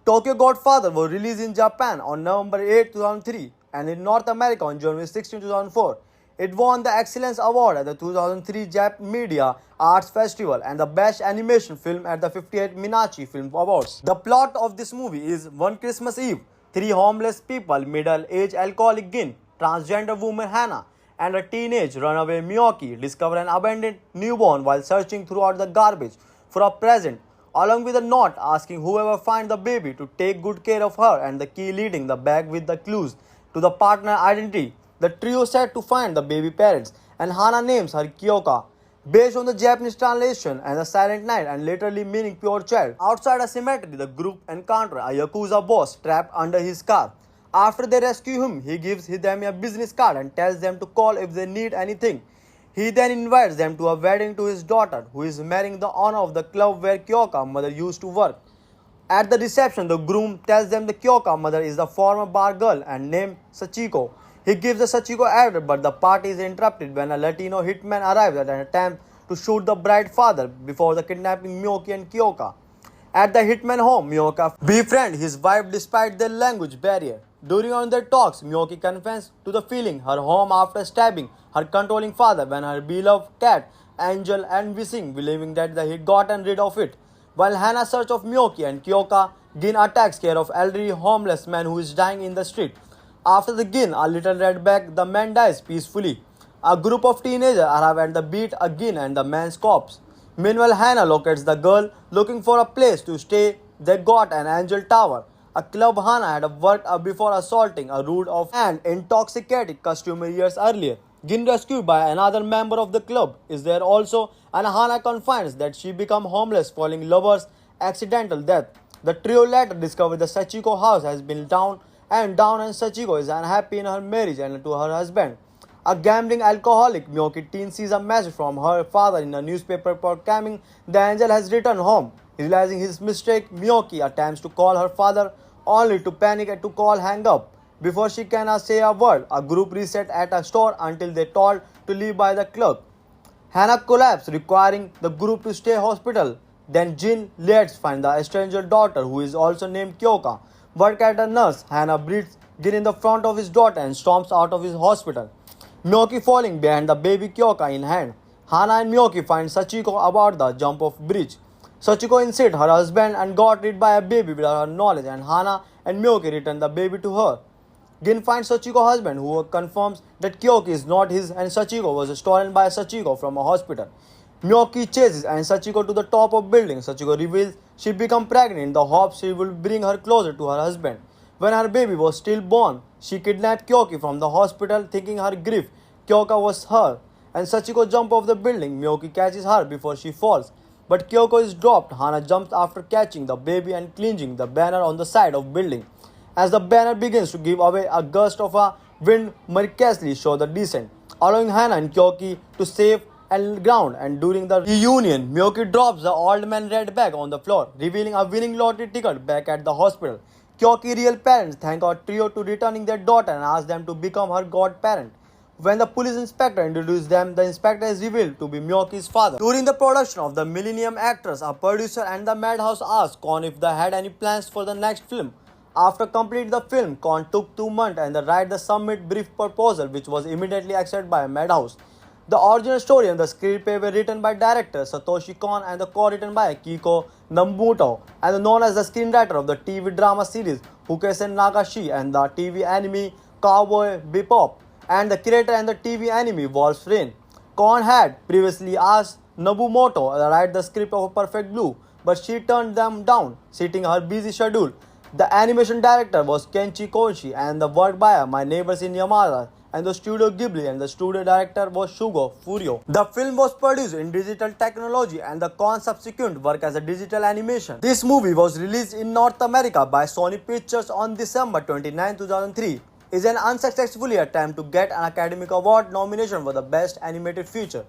Tokyo Godfather was released in Japan on November 8, 2003 and in North America on January 16, 2004. It won the Excellence Award at the 2003 Jap Media Arts Festival and the Best Animation Film at the 58th Minachi Film Awards. The plot of this movie is one Christmas Eve, three homeless people, middle-aged alcoholic Gin, transgender woman Hannah, and a teenage runaway Miyoki discover an abandoned newborn while searching throughout the garbage for a present, along with a note asking whoever finds the baby to take good care of her and the key leading the bag with the clues to the partner identity. The trio set to find the baby parents, and Hana names her Kyoka, based on the Japanese translation and the Silent Night and literally meaning pure child. Outside a cemetery, the group encounter a Yakuza boss trapped under his car. After they rescue him, he gives them a business card and tells them to call if they need anything. He then invites them to a wedding to his daughter, who is marrying the owner of the club where Kyoka's mother used to work. At the reception, the groom tells them the Kyoka's mother is the former bar girl and named Sachiko. He gives the Sachiko address, but the party is interrupted when a Latino hitman arrives at an attempt to shoot the bride's father before the kidnapping Miyoki and Kyoka. At the hitman home, Miyoki befriends his wife despite their language barrier. During one of their talks, Miyoki confesses to the feeling her home after stabbing her controlling father when her beloved cat, Angel, and wishing, believing that he had gotten rid of it. While Hannah searches of Miyoki and Kyoka, Gin attacks care of elderly homeless man who is dying in the street. After the Gin, a little red bag, the man dies peacefully. A group of teenagers arrive at the beat again and the man's corpse. Meanwhile, Hannah locates the girl looking for a place to stay. They got an Angel Tower, a club Hannah had worked before assaulting a rude and intoxicated customer years earlier. Gin, rescued by another member of the club, is there also, and Hannah confides that she became homeless following lover's accidental death. The trio later discover the Sachiko house has been down, and Sachiko is unhappy in her marriage and to her husband. A gambling alcoholic Miyoki teen sees a message from her father in a newspaper proclaiming the angel has returned home. Realizing his mistake, Miyoki attempts to call her father only to panic and to call hang up. Before she can say a word, a group reset at a store until they told to leave by the clerk. Hannah collapses, requiring the group to stay hospital. Then Jin lets find the stranger daughter, who is also named Kyoka. Work at a nurse, Hannah breathes Gin in the front of his daughter and storms out of his hospital. Miyoki falling behind the baby Kyoka in hand. Hannah and Miyoki find Sachiko about the jump off bridge. Sachiko insists her husband and got rid by a baby without her knowledge, and Hannah and Miyoki return the baby to her. Gin finds Sachiko's husband, who confirms that Kyoki is not his and Sachiko was stolen by Sachiko from a hospital. Miyoki chases and Sachiko to the top of building. Sachiko reveals she became pregnant in the hopes she will bring her closer to her husband. When her baby was still born, she kidnapped Kyoki from the hospital, thinking her grief Kyoka was her, and Sachiko jumps off the building. Miyoki catches her before she falls, but Kyoko is dropped. Hana jumps after catching the baby and clinging the banner on the side of building. As the banner begins to give away, a gust of a wind miraculously shows the descent, allowing Hana and Kyoki to save and ground, and during the reunion, Miyoki drops the old man red bag on the floor, revealing a winning lottery ticket back at the hospital. Kyoki's real parents thank our trio to returning their daughter and ask them to become her godparent. When the police inspector introduced them, the inspector is revealed to be Miyoki's father. During the production of the Millennium Actress, a producer and the Madhouse asked Kon if they had any plans for the next film. After completing the film, Kon took 2 months and the write the submit brief proposal, which was immediately accepted by Madhouse. The original story and the screenplay were written by director Satoshi Kon and the co-written by Kiko Nobumoto, and known as the screenwriter of the TV drama series Hukesen Nagashi and the TV anime Cowboy Bebop, and the creator and the TV anime Wolf's Rain. Kon had previously asked Nobumoto to write the script of Perfect Blue, but she turned them down, citing her busy schedule. The animation director was Kenshi Koichi and the work by My Neighbors in Yamada and the Studio Ghibli, and the studio director was Shugo Furio. The film was produced in digital technology and the Kon subsequent work as a digital animation. This movie was released in North America by Sony Pictures on December 29, 2003. Is an unsuccessfully attempt to get an Academy Award nomination for the Best Animated Feature.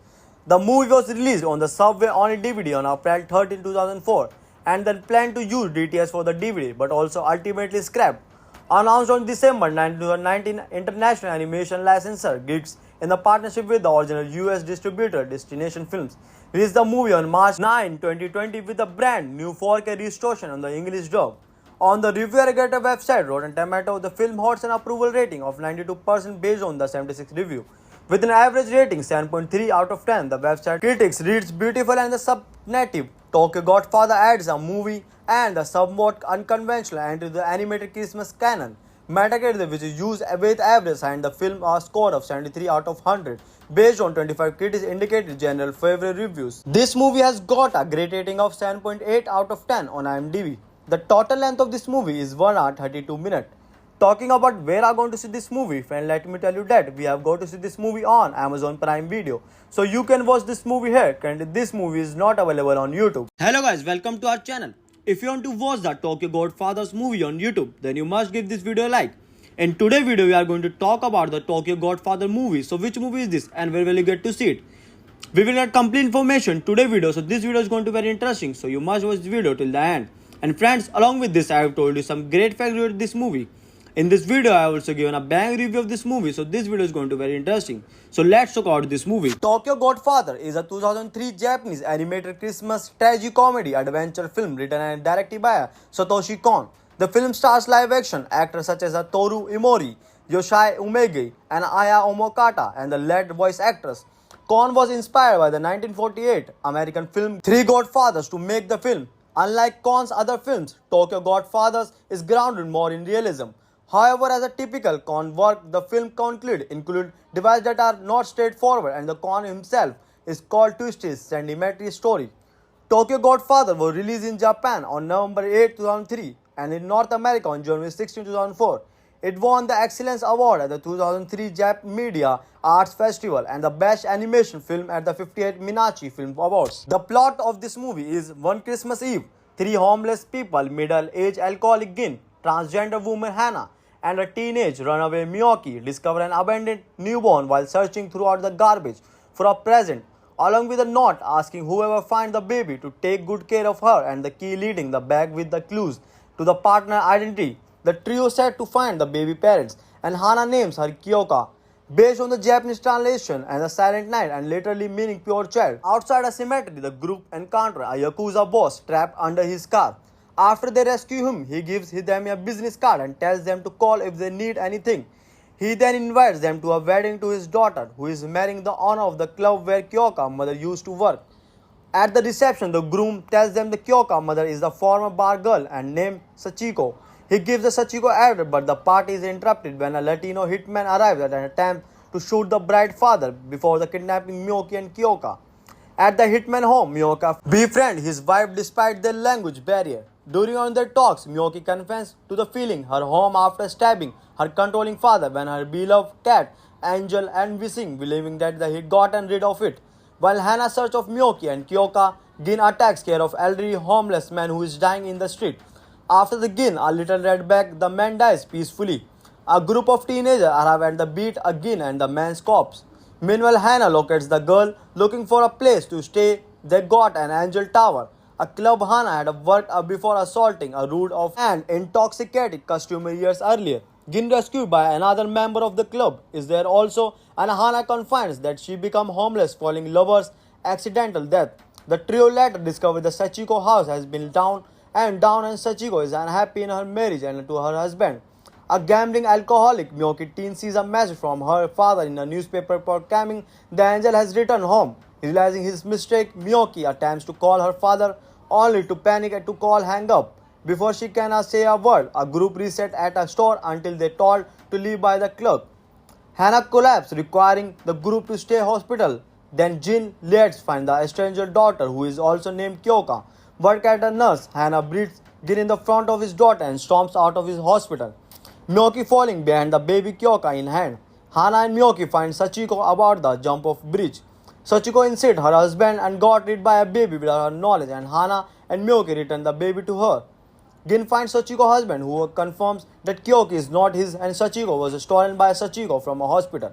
The movie was released on the Subway on a DVD on April 13, 2004, and then planned to use DTS for the DVD, but also ultimately scrapped. Announced on December 9, 2019, International Animation Licensor Geeks, in the partnership with the original US distributor Destination Films, released the movie on March 9, 2020 with a brand new 4K restoration on the English dub. On the review aggregator website Rotten Tomatoes, the film holds an approval rating of 92% based on the 76 review. With an average rating 7.3 out of 10, the website critics reads beautiful and the subnative Tokyo Godfather adds a movie and a somewhat unconventional entry to the animated Christmas canon. Metacritic, which is used with average, and the film a score of 73 out of 100 based on 25 critics indicated general favorite reviews. This movie has got a great rating of 7.8 out of 10 on IMDb. The total length of this movie is 1 hour 32 minutes. Talking about where I'm going to see this movie, friend, let me tell you that we have got to see this movie on Amazon Prime Video. So you can watch this movie here, and this movie is not available on YouTube. Hello guys, welcome to our channel. If you want to watch the Tokyo Godfathers movie on YouTube, then you must give this video a like. In today's video, we are going to talk about the Tokyo Godfather movie. So which movie is this and where will you get to see it? We will get complete information today's video, so this video is going to be very interesting. So you must watch this video till the end. And friends, along with this, I have told you some great facts about this movie. In this video, I have also given a bang review of this movie, so this video is going to be very interesting. So let's talk about this movie. Tokyo Godfather is a 2003 Japanese animated Christmas tragedy-comedy adventure film written and directed by Satoshi Kon. The film stars live-action actors such as Toru Imori, Yoshai Umege, and Aya Omokata, and the lead voice actress. Kon was inspired by the 1948 American film Three Godfathers to make the film. Unlike Kon's other films, Tokyo Godfathers is grounded more in realism. However, as a typical Kon work, the film include devices that are not straightforward, and the Kon himself is called twisted, sentimentary story. Tokyo Godfather was released in Japan on November 8, 2003 and in North America on January 16, 2004. It won the Excellence Award at the 2003 Jap Media Arts Festival and the Best Animation Film at the 58th Minachi Film Awards. The plot of this movie is one Christmas Eve, 3 homeless people, middle-aged alcoholic Gin, transgender woman Hannah, and a teenage runaway Miyoki discover an abandoned newborn while searching throughout the garbage for a present, along with a note asking whoever finds the baby to take good care of her and the key leading the bag with the clues to the partner identity. The trio set to find the baby parents, and Hana names her Kyoka, based on the Japanese translation and the Silent Night and literally meaning pure child. Outside a cemetery, the group encounter a Yakuza boss trapped under his car. After they rescue him, he gives them a business card and tells them to call if they need anything. He then invites them to a wedding to his daughter, who is marrying the owner of the club where Kyoka's mother used to work. At the reception, the groom tells them the Kyoka's mother is the former bar girl and named Sachiko. He gives the Sachiko address, but the party is interrupted when a Latino hitman arrives at an attempt to shoot the bride's father before the kidnapping Miyoki and Kyoka. At the hitman home, Miyoki befriends his wife despite their language barrier. During one of their talks, Miyoki confesses to the feeling her home after stabbing her controlling father when her beloved cat, Angel, and wishing, believing that he had gotten rid of it. While Hannah searches of Miyoki and Kyoka, Gin attacks care of elderly homeless man who is dying in the street. After the Gin, a little red bag, the man dies peacefully. A group of teenagers arrive at the beat Gin and the man's corpse. Meanwhile, Hannah locates the girl looking for a place to stay. They got an Angel Tower, a club Hannah had worked before assaulting a rude and intoxicated customer years earlier. Gin rescued by another member of the club is there also, and Hannah confides that she became homeless following lover's accidental death. The trio later discover the Sachiko house has been down, and Sachiko is unhappy in her marriage and to her husband. A gambling alcoholic, Miyoki teen sees a message from her father in a newspaper proclaiming the angel has returned home. Realizing his mistake, Miyoki attempts to call her father only to panic and to call hang up. Before she can say a word, a group reset at a store until they told to leave by the clerk. Hannah collapses, requiring the group to stay hospital. Then Jin lets find the stranger daughter, who is also named Kyoka. Work at a nurse, Hannah breathes Jin in the front of his daughter and storms out of his hospital. Miyoki falling behind the baby Kyoka in hand. Hana and Miyoki find Sachiko about the jump of bridge. Sachiko insists her husband and got rid by a baby without her knowledge, and Hana and Miyoki return the baby to her. Gin finds Sachiko's husband, who confirms that Kyoki is not his and Sachiko was stolen by Sachiko from a hospital.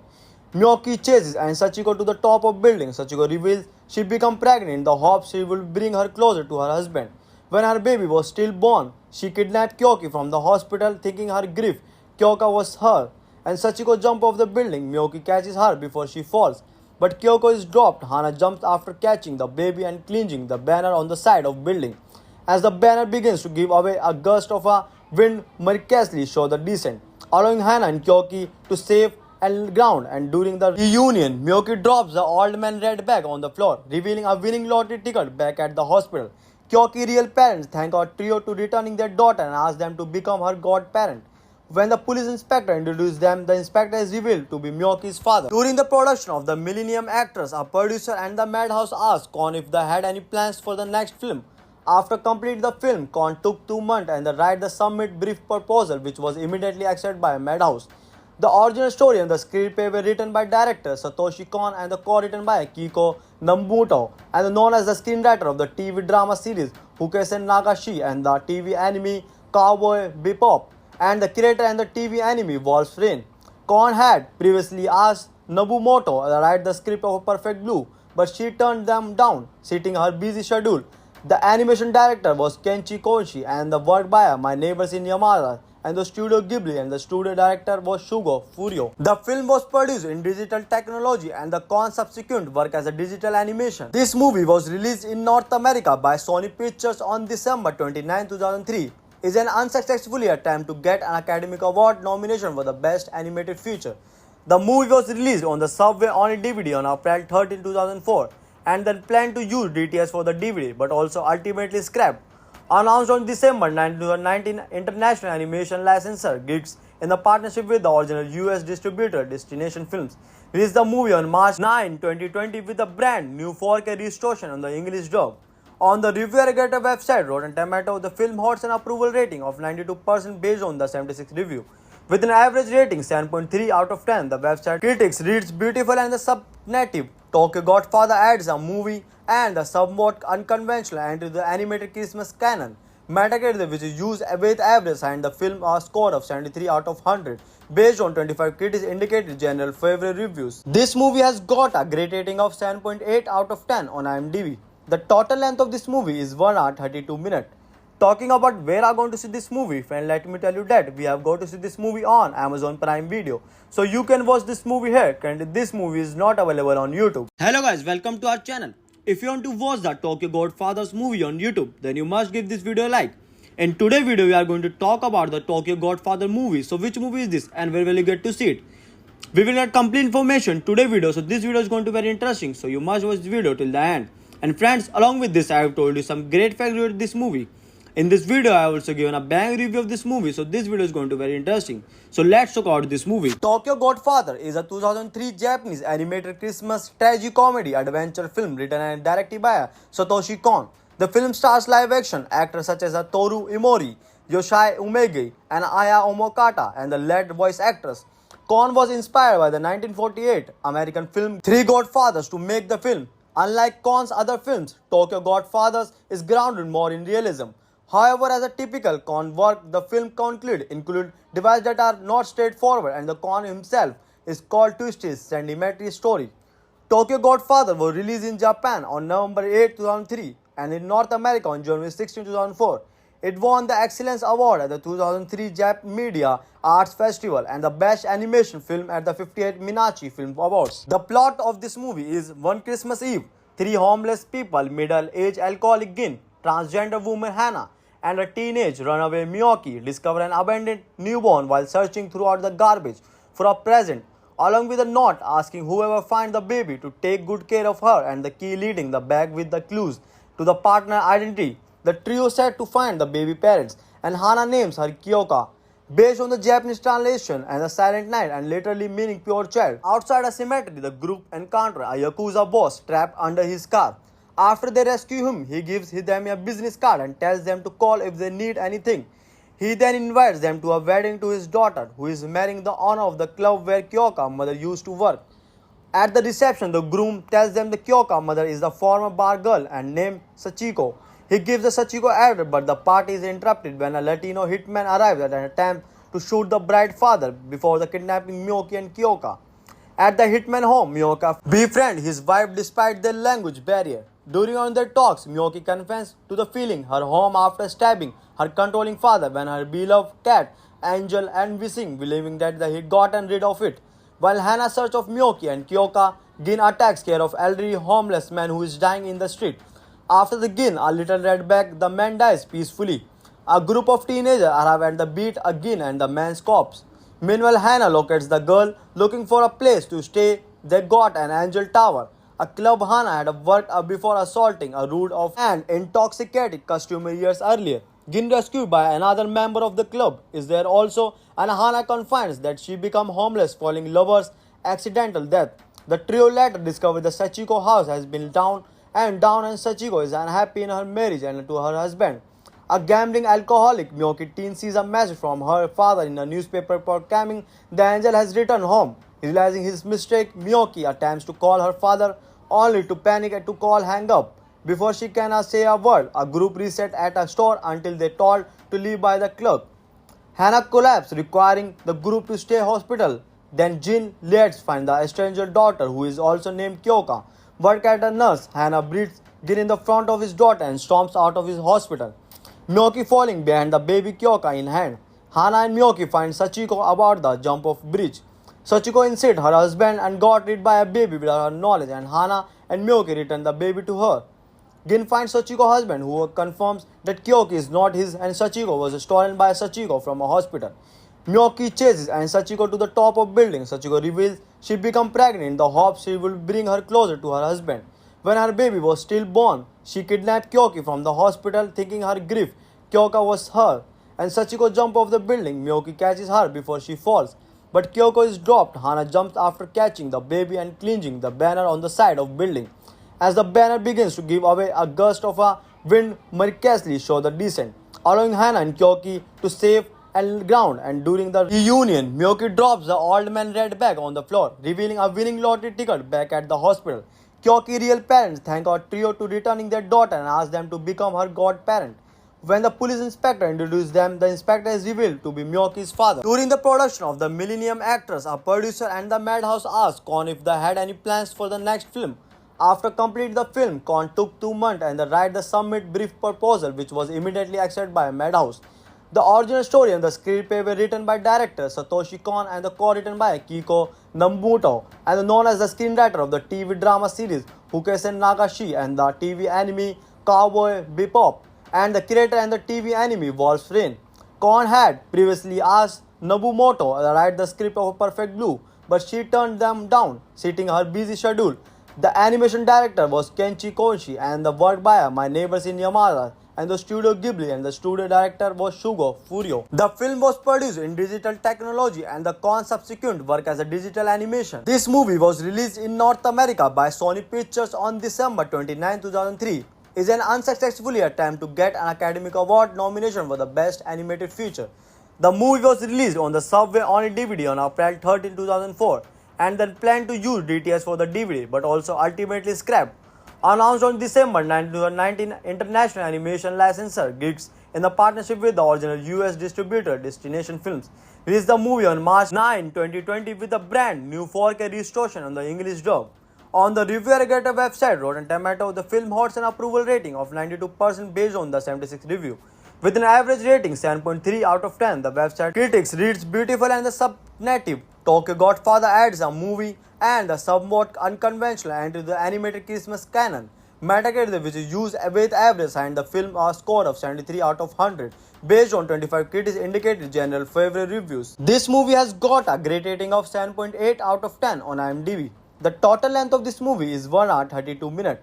Miyoki chases and Sachiko to the top of building. Sachiko reveals she became pregnant in the hopes she will bring her closer to her husband. When her baby was still born, she kidnapped Kyoki from the hospital, thinking her grief Kyoka was her, and Sachiko jumps off the building. Miyoki catches her before she falls, but Kyoko is dropped. Hana jumps after catching the baby and clinging the banner on the side of building. As the banner begins to give away, a gust of a wind miraculously shows the descent, allowing Hana and Kyoki to save and ground. And during the reunion, Miyoki drops the old man red bag on the floor, revealing a winning lottery ticket back at the hospital. Kyoki's real parents thank our trio to returning their daughter and ask them to become her godparent. When the police inspector introduced them, the inspector is revealed to be Miyoki's father. During the production of the Millennium Actress, a producer and the Madhouse asked Kon if they had any plans for the next film. After completing the film, Kon took 2 months and write the submit brief proposal, which was immediately accepted by Madhouse. The original story and the screenplay were written by director Satoshi Kon and the co-written by Kiko Namuto, and known as the screenwriter of the TV drama series Hukesen Nagashi and the TV anime Cowboy Bebop, and the creator and the TV anime Wolf's Rain. Kon had previously asked Nobumoto to write the script of Perfect Blue, but she turned them down, citing her busy schedule. The animation director was Kenshi Koichi and the work by My Neighbors in Yamada and the Studio Ghibli, and the studio director was Shugo Furio. The film was produced in digital technology and the Kon subsequent work as a digital animation. This movie was released in North America by Sony Pictures on December 29, 2003. Is an unsuccessful attempt to get an Academy Award nomination for the Best Animated Feature. The movie was released on the Subway on DVD on April 13, 2004, and then planned to use DTS for the DVD, but also ultimately scrapped. Announced on December 9, 2019, international animation licensor Geeks, in the partnership with the original US distributor Destination Films, released the movie on March 9, 2020 with a brand new 4K restoration on the English dub. On the review aggregator website Rotten Tomatoes, the film holds an approval rating of 92% based on the 76 review. With an average rating 7.3 out of 10, the website critics reads beautiful and the subnative Tokyo Godfather adds a movie and the somewhat unconventional entry to the animated Christmas canon. Metacritic, which is used with average, assigned the film a score of 73 out of 100 based on 25 critics indicated general favorable reviews. This movie has got a great rating of 7.8 out of 10 on IMDb. The total length of this movie is 1 hour 32 minutes. Talking about where I'm going to see this movie, friend, let me tell you that we have got to see this movie on Amazon Prime Video. So you can watch this movie here, and this movie is not available on YouTube. Hello guys, welcome to our channel. If you want to watch the Tokyo Godfathers movie on YouTube, then you must give this video a like. In today's video, we are going to talk about the Tokyo Godfather movie. So which movie is this and where will you get to see it? We will get complete information today's video, so this video is going to be very interesting. So you must watch this video till the end. And friends, along with this, I have told you some great facts about this movie. In this video, I have also given a bang review of this movie, so this video is going to be very interesting. So let's talk about this movie. Tokyo Godfather is a 2003 Japanese animated Christmas tragedy-comedy adventure film written and directed by Satoshi Kon. The film stars live-action actors such as Toru Imori, Yoshai Umegi, and Aya Omokata, and the lead voice actress. Kon was inspired by the 1948 American film Three Godfathers to make the film. Unlike Kon's other films, Tokyo Godfathers is grounded more in realism. However, as a typical Kon work, the film include devices that are not straightforward, and the Kon himself is called Twisted Sentimentary Story. Tokyo Godfather was released in Japan on November 8, 2003 and in North America on January 16, 2004. It won the Excellence Award at the 2003 Jap Media Arts Festival and the Best Animation Film at the 58th Minachi Film Awards. The plot of this movie is one Christmas Eve, three homeless people, middle-aged alcoholic Gin, transgender woman Hannah, and a teenage runaway Miyoki discover an abandoned newborn while searching throughout the garbage for a present, along with a note asking whoever finds the baby to take good care of her and the key leading the bag with the clues to the partner identity. The trio set to find the baby parents, and Hana names her Kyoka, based on the Japanese translation and the Silent Night and literally meaning pure child. Outside a cemetery, the group encounter a Yakuza boss trapped under his car. After they rescue him, he gives them a business card and tells them to call if they need anything. He then invites them to a wedding to his daughter, who is marrying the owner of the club where Kyoka's mother used to work. At the reception, the groom tells them the Kyoka's mother is the former bar girl and named Sachiko. He gives the Sachiko address, but the party is interrupted when a Latino hitman arrives at an attempt to shoot the bride's father before the kidnapping Miyoki and Kyoka. At the hitman home, Miyoki befriends his wife despite their language barrier. During on their talks, Miyoki confesses to the feeling her home after stabbing her controlling father when her beloved cat, Angel, and wishing, believing that he had gotten rid of it. While Hana searches of Miyoki and Kyoka, Gin attacks care of elderly homeless man who is dying in the street. After the Gin, a little red bag, the man dies peacefully. A group of teenagers arrive at the beat again and the man's corpse. Meanwhile, Hannah locates the girl looking for a place to stay. They got an Angel Tower, a club Hannah had worked before assaulting a rude and intoxicated customer years earlier. Gin rescued by another member of the club is there also, and Hannah confides that she became homeless following lover's accidental death. The trio later discover the Sachiko house has been down and Sachiko is unhappy in her marriage and to her husband. A gambling alcoholic, Miyoki teen sees a message from her father in a newspaper proclaiming the angel has returned home. Realizing his mistake, Miyoki attempts to call her father only to panic and to call hang up. Before she can say a word, a group reset at a store until they told to leave by the clerk. Hannah collapses, requiring the group to stay hospital. Then Jin lets find the stranger daughter who is also named Kyoka. Work at a nurse, Hannah breathes Gin in the front of his daughter and storms out of his hospital. Miyoki falling behind the baby Kyoka in hand. Hana and Miyoki find Sachiko about the jump of bridge. Sachiko insists her husband and got rid by a baby without her knowledge, and Hana and Miyoki return the baby to her. Gin finds Sachiko's husband, who confirms that Kyoki is not his and Sachiko was stolen by Sachiko from a hospital. Miyoki chases and Sachiko to the top of building. Sachiko reveals she became pregnant in the hopes she will bring her closer to her husband. When her baby was still born, she kidnapped Kyoki from the hospital, thinking her grief Kyoka was her, and Sachiko jumps off the building. Miyoki catches her before she falls, but Kyoko is dropped. Hana jumps after catching the baby and clinging the banner on the side of building. As the banner begins to give away, a gust of a wind miraculously shows the descent, allowing Hana and Kyoki to save and ground. And during the reunion, Miyoki drops the old man red bag on the floor, revealing a winning lottery ticket back at the hospital. Kyoki's real parents thank our trio to returning their daughter and ask them to become her godparent. When the police inspector introduces them, the inspector is revealed to be Miyoki's father. During the production of the Millennium Actress, a producer and the Madhouse asked Kon if they had any plans for the next film. After completing the film, Kon took 2 months and write the submit brief proposal, which was immediately accepted by Madhouse. The original story and the screenplay were written by director Satoshi Kon and the co-written by Kiko Nobumoto, and known as the screenwriter of the TV drama series Hukesen Nagashi and the TV anime Cowboy Bebop, and the creator and the TV anime Wolf's Rain. Kon had previously asked Nobumoto to write the script of Perfect Blue, but she turned them down, citing her busy schedule. The animation director was Kenshi Koichi and the work by My Neighbors in Yamada and the Studio Ghibli, and the studio director was Shugo Furio. The film was produced in digital technology and the Kon subsequent work as a digital animation. This movie was released in North America by Sony Pictures on December 29, 2003. Is an unsuccessful attempt to get an Academy Award nomination for the Best Animated Feature. The movie was released on the Subway on DVD on April 13, 2004, and then planned to use DTS for the DVD, but also ultimately scrapped. Announced on December 9, 2019, international animation licensor Geeks, in the partnership with the original US distributor Destination Films, released the movie on March 9, 2020 with a brand new 4K restoration on the English dub. On the review aggregator website Rotten Tomato, the film holds an approval rating of 92% based on the 76 review. With an average rating 7.3 out of 10, the website critics reads beautiful and the subnative Tokyo Godfather adds a movie and a somewhat unconventional entry to the animated Christmas canon. Metacritic, which is used with average, assigned the film a score of 73 out of 100 based on 25 critics indicated general favorable reviews. This movie has got a great rating of 7.8 out of 10 on IMDb. The total length of this movie is 1 hour 32 minutes.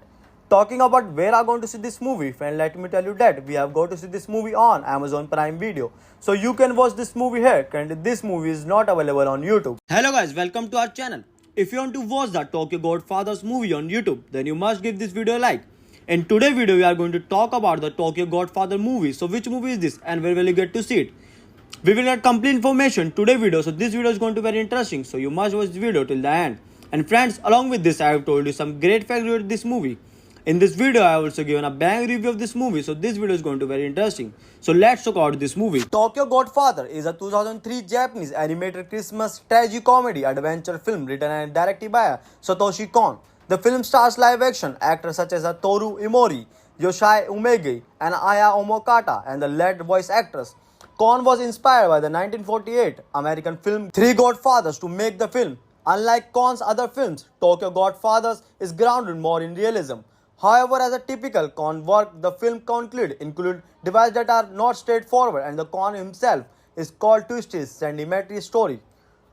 Talking about where I'm going to see this movie, friend, let me tell you that we have got to see this movie on Amazon Prime Video. So you can watch this movie here. Currently, this movie is not available on YouTube. Hello guys, welcome to our channel. If you want to watch the Tokyo Godfathers movie on YouTube, then you must give this video a like. In today's video, we are going to talk about the Tokyo Godfather movie. So which movie is this and where will you get to see it? We will get complete information today's video. So this video is going to be very interesting. So you must watch this video till the end. And friends, along with this, I have told you some great facts about this movie. In this video, I have also given a bang review of this movie, so this video is going to be very interesting. So let's talk about this movie. Tokyo Godfather is a 2003 Japanese animated Christmas tragedy-comedy adventure film written and directed by Satoshi Kon. The film stars live-action actors such as Toru Imori, Yoshai Umegi, and Aya Omokata, and the lead voice actress. Kon was inspired by the 1948 American film Three Godfathers to make the film. Unlike Kon's other films, Tokyo Godfathers is grounded more in realism. However, as a typical Kon work, the film include devices that are not straightforward, and the Kon himself is called to his sentimental story.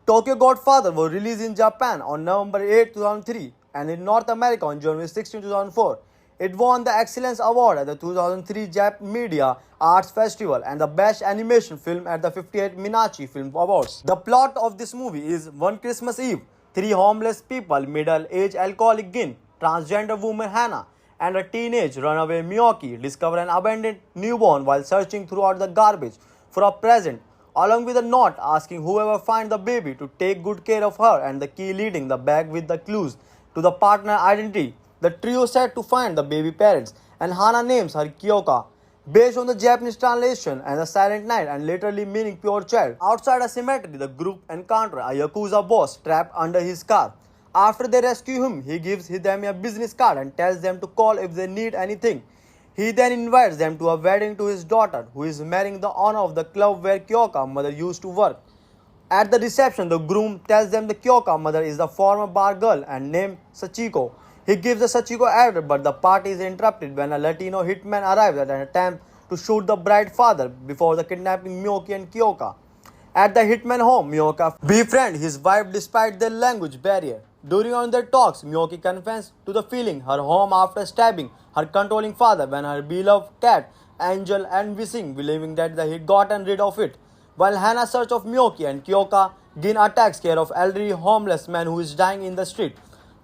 Tokyo Godfather was released in Japan on November 8, 2003 and in North America on January 16, 2004. It won the Excellence Award at the 2003 Jap Media Arts Festival and the Best Animation Film at the 58th Minachi Film Awards. The plot of this movie is one Christmas Eve, three homeless people, middle-aged alcoholic Gin, transgender woman Hannah, and a teenage runaway Miyoki discover an abandoned newborn while searching throughout the garbage for a present, along with a note asking whoever finds the baby to take good care of her and the key leading the bag with the clues to the partner identity. The trio set to find the baby parents, and Hana names her Kyoka, based on the Japanese translation and the Silent Night and literally meaning pure child. Outside a cemetery, the group encounter a Yakuza boss trapped under his car. After they rescue him, he gives them a business card and tells them to call if they need anything. He then invites them to a wedding to his daughter, who is marrying the owner of the club where Kyoka's mother used to work. At the reception, the groom tells them the Kyoka's mother is the former bar girl and named Sachiko. He gives the Sachiko address, but the party is interrupted when a Latino hitman arrives at an attempt to shoot the bride's father before the kidnapping Miyoki and Kyoka. At the hitman home, Miyoka befriends his wife despite their language barrier. During one of their talks, Miyoki confesses to the feeling her home after stabbing her controlling father when her beloved cat, Angel, and wishing, believing that he had gotten rid of it. While Hannah searches of Miyoki and Kyoka, Gin attacks care of elderly homeless man who is dying in the street.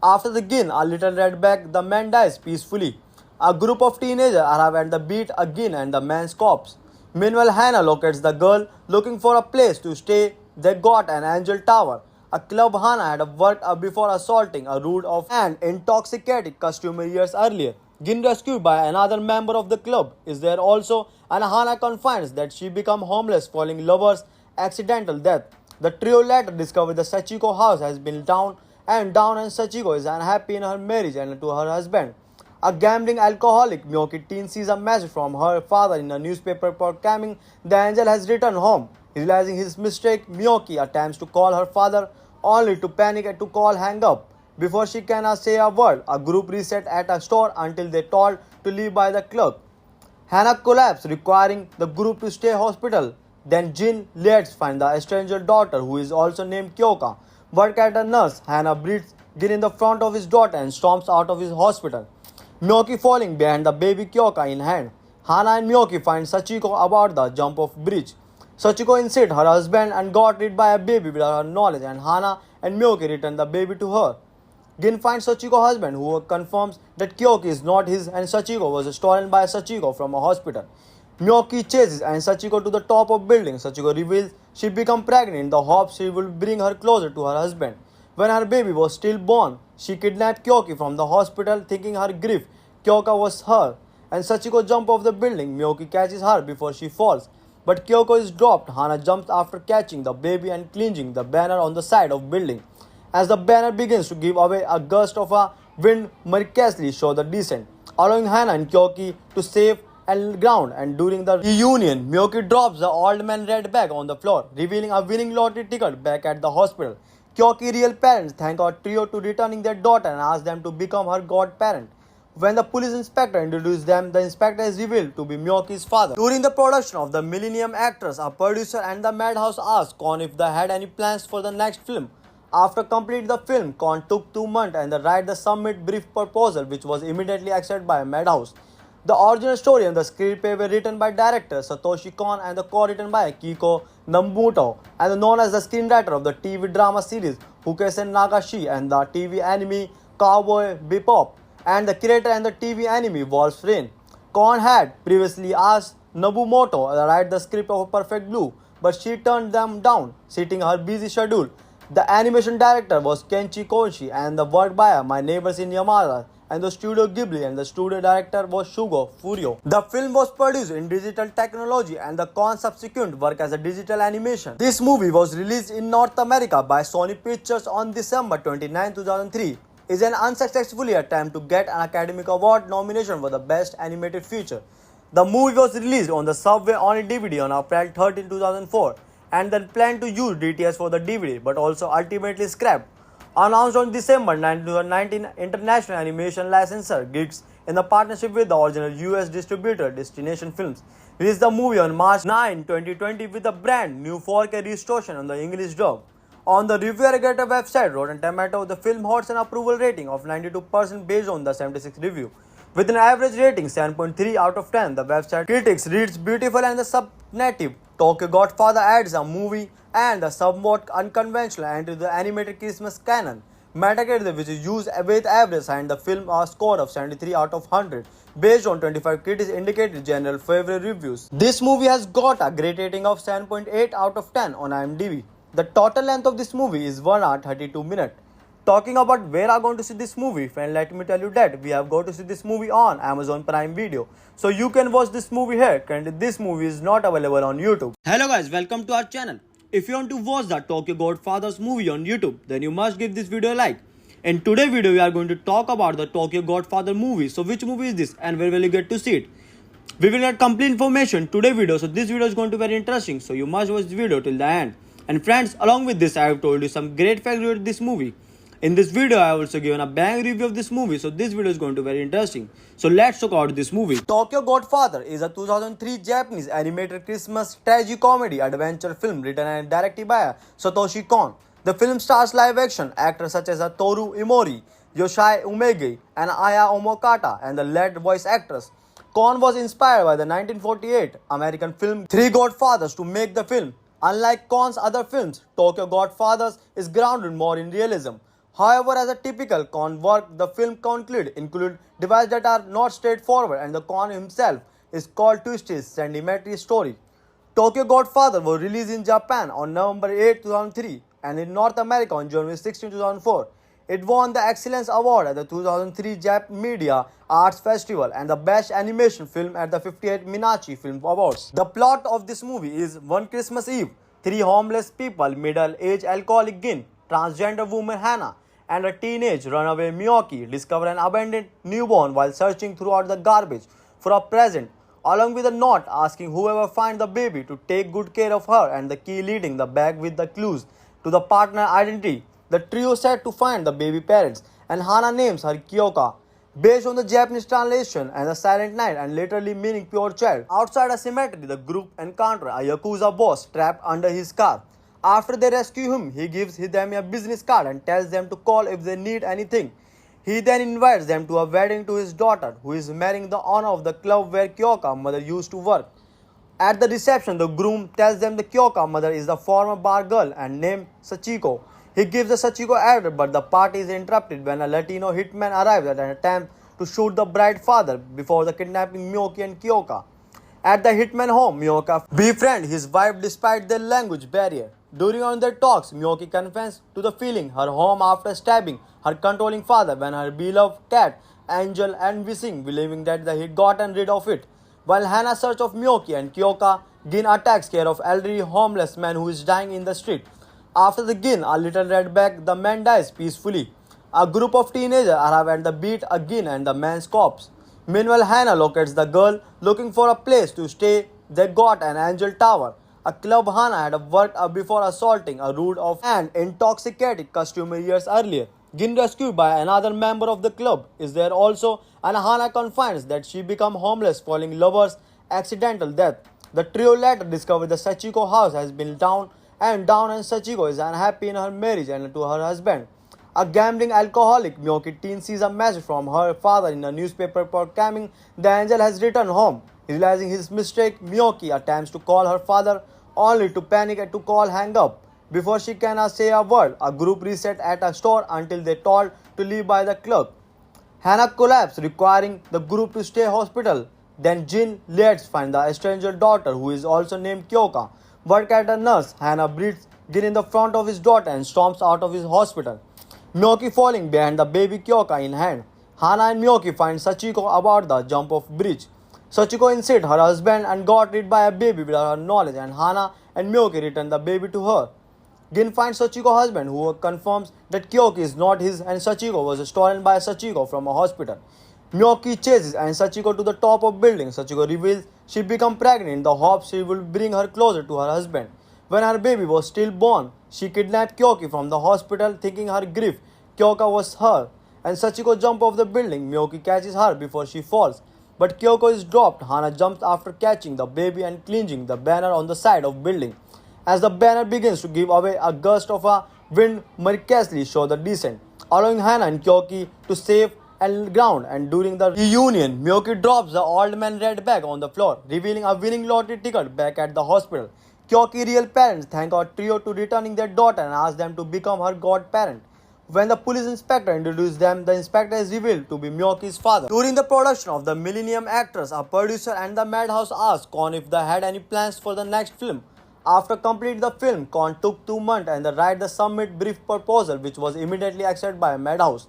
After the Gin, a little red bag, the man dies peacefully. A group of teenagers arrive at the beat again and the man's corpse. Meanwhile, Hannah locates the girl looking for a place to stay. They got an Angel Tower, a club Hannah had worked before assaulting a rude and intoxicated customer years earlier. Gin, rescued by another member of the club, is there also, and Hannah confirms that she became homeless following lover's accidental death. The trio later discover the Sachiko house has been down, and Sachiko is unhappy in her marriage and to her husband. A gambling alcoholic Miyoki teen sees a message from her father in a newspaper proclaiming the angel has returned home. Realizing his mistake, Miyoki attempts to call her father only to panic and to call hang up. Before she can say a word, a group reset at a store until they told to leave by the clerk. Hannah collapses, requiring the group to stay hospital. Then Jin lets find the stranger daughter, who is also named Kyoka. Work at a nurse, Hannah breathes Gin in the front of his daughter and storms out of his hospital. Miyoki falling behind the baby Kyoka in hand. Hannah and Miyoki find Sachiko about the jump off bridge. Sachiko insists her husband and got rid by a baby without her knowledge, and Hannah and Miyoki return the baby to her. Gin finds Sachiko's husband, who confirms that Kyoki is not his and Sachiko was stolen by Sachiko from a hospital. Miyoki chases and Sachiko to the top of building. Sachiko reveals she became pregnant in the hopes she will bring her closer to her husband. When her baby was still born, she kidnapped Kyoki from the hospital, thinking her grief Kyoka was her, and Sachiko jumps off the building. Miyoki catches her before she falls. but Kyoko is dropped. Hana jumps after catching the baby and clinging the banner on the side of building. As the banner begins to give away, a gust of a wind miraculously shows the descent, allowing Hana and Kyoki to save and ground. And during the reunion, Miyoki drops the old man red bag on the floor, revealing a winning lottery ticket back at the hospital. Kyoki real parents thank our trio to returning their daughter and ask them to become her godparent. When the police inspector introduces them, the inspector is revealed to be Miyoki's father. During the production of the Millennium Actress, a producer and the Madhouse asked Kon if they had any plans for the next film. After completing the film, Kon took 2 months and they write the submit brief proposal, which was immediately accepted by Madhouse. The original story and the screenplay were written by director Satoshi Kon and the co-written by Kiko Nobumoto, and known as the screenwriter of the TV drama series Hukesen Nagashi and the TV anime Cowboy Bebop, and the creator and the TV anime Wolf's Rain. Kon had previously asked Nobumoto to write the script of Perfect Blue, but she turned them down, citing her busy schedule. The animation director was Kenshi Koichi and the work by My Neighbors in Yamada and the Studio Ghibli, and the studio director was Shugo Furio. The film was produced in digital technology and the Kon subsequent work as a digital animation. This movie was released in North America by Sony Pictures on December 29, 2003. Is an unsuccessful attempt to get an Academy Award nomination for the Best Animated Feature. The movie was released on the Subway on DVD on April 13, 2004, and then planned to use DTS for the DVD, but also ultimately scrapped. Announced on December 9, 2019, International Animation Licensor Geeks, in the partnership with the original US distributor Destination Films, released the movie on March 9, 2020 with a brand new 4K restoration on the English dub. On the review aggregator website Rotten Tomatoes, the film holds an approval rating of 92% based on the 76 review. With an average rating 7.3 out of 10, the website critics reads beautiful and the subnative Tokyo Godfather adds a movie and a somewhat unconventional entry to the animated Christmas canon. Metacritic, which is used with average, and the film a score of 73 out of 100 based on 25 critics indicated general favorite reviews. This movie has got a great rating of 7.8 out of 10 on IMDb. The total length of this movie is 1 hour 32 minutes. Talking about where I'm going to see this movie, friend, let me tell you that we have got to see this movie on Amazon Prime Video. So you can watch this movie here. Currently this movie is not available on YouTube. Hello guys, welcome to our channel. If you want to watch the Tokyo Godfathers movie on YouTube, then you must give this video a like. In today's video, we are going to talk about the Tokyo Godfather movie. So which movie is this and where will you get to see it? We will get complete information in today's video. So this video is going to be very interesting. So you must watch this video till the end. And friends, along with this, I have told you some great facts about this movie. In this video, I have also given a bang review of this movie, so this video is going to be very interesting. So let's talk about this movie. Tokyo Godfather is a 2003 Japanese animated Christmas tragedy-comedy adventure film written and directed by Satoshi Kon. The film stars live-action actors such as Toru Imori, Yoshai Umege, and Aya Omokata, and the lead voice actress. Kon was inspired by the 1948 American film Three Godfathers to make the film. Unlike Kon's other films, Tokyo Godfathers is grounded more in realism. However, as a typical Kon work, the film include devices that are not straightforward, and the Kon himself is called twist his sentimentary story. Tokyo Godfather was released in Japan on November 8, 2003 and in North America on January 16, 2004. It won the Excellence Award at the 2003 Jap Media Arts Festival and the Best Animation Film at the 58th Minachi Film Awards. The plot of this movie is one Christmas Eve, 3 homeless people, middle-aged alcoholic Gin, transgender woman Hannah, and a teenage runaway Miyoki discover an abandoned newborn while searching throughout the garbage for a present, along with a note asking whoever finds the baby to take good care of her and the key leading the bag with the clues to the partner identity. The trio set to find the baby parents, and Hana names her Kyoka, based on the Japanese translation and the Silent Night and literally meaning pure child. Outside a cemetery, the group encounter a Yakuza boss trapped under his car. After they rescue him, he gives them a business card and tells them to call if they need anything. He then invites them to a wedding to his daughter, who is marrying the owner of the club where Kyoka's mother used to work. At the reception, the groom tells them the Kyoka's mother is the former bar girl and named Sachiko. He gives the Sachiko address, but the party is interrupted when a Latino hitman arrives at an attempt to shoot the bride's father before the kidnapping Miyoki and Kyoka. At the hitman home, Miyoki befriends his wife despite their language barrier. During one of their talks, Miyoki confesses to the feeling her home after stabbing her controlling father when her beloved cat, Angel, and Wishing, believing that he had gotten rid of it. While Hannah's search of Miyoki and Kyoka Gin attacks care of elderly homeless man who is dying in the street. After the Gin, a little redback, the man dies peacefully. A group of teenagers arrive and they beat a Gin and the man's corpse. Meanwhile, Hannah locates the girl looking for a place to stay. They got an angel tower, a club Hannah had worked before assaulting a rude and intoxicated customer years earlier. Gin rescued by another member of the club is there also, and Hannah confides that she became homeless following lover's accidental death. The trio later discover the Sachiko house has been down, and Sachiko is unhappy in her marriage and to her husband. A gambling alcoholic, Miyoki teen sees a message from her father in a newspaper proclaiming the angel has returned home. Realizing his mistake, Miyoki attempts to call her father only to panic and to call hang up. Before she can say a word, a group reset at a store until they told to leave by the clerk. Hannah collapses, requiring the group to stay hospital. Then Jin lets find the stranger daughter who is also named Kyoka. Work at a nurse, Hannah breathes Gin in the front of his daughter and storms out of his hospital. Miyoki falling behind the baby Kyoka in hand. Hana and Miyoki find Sachiko about the jump off bridge. Sachiko insists her husband and got rid by a baby without her knowledge, and Hana and Miyoki return the baby to her. Gin finds Sachiko's husband, who confirms that Kyoki is not his and Sachiko was stolen by Sachiko from a hospital. Miyoki chases and Sachiko to the top of building. Sachiko reveals she became pregnant in the hopes she will bring her closer to her husband. When her baby was still born, she kidnapped Kyoki from the hospital, thinking her grief Kyoka was her. And Sachiko jumps off the building. Miyoki catches her before she falls. But Kyoko is dropped. Hana jumps after catching the baby and clinging the banner on the side of building. As the banner begins to give away, a gust of a wind miraculously shows the descent, allowing Hana and Kyoki to save and ground. And during the reunion, Miyoki drops the old man red bag on the floor, revealing a winning lottery ticket back at the hospital. Kyoki's real parents thank our trio to returning their daughter and ask them to become her godparent. When the police inspector introduced them, the inspector is revealed to be Miyoki's father. During the production of the Millennium Actress, a producer and the Madhouse asked Kon if they had any plans for the next film. After completing the film, Kon took 2 months and they write the submit brief proposal, which was immediately accepted by Madhouse.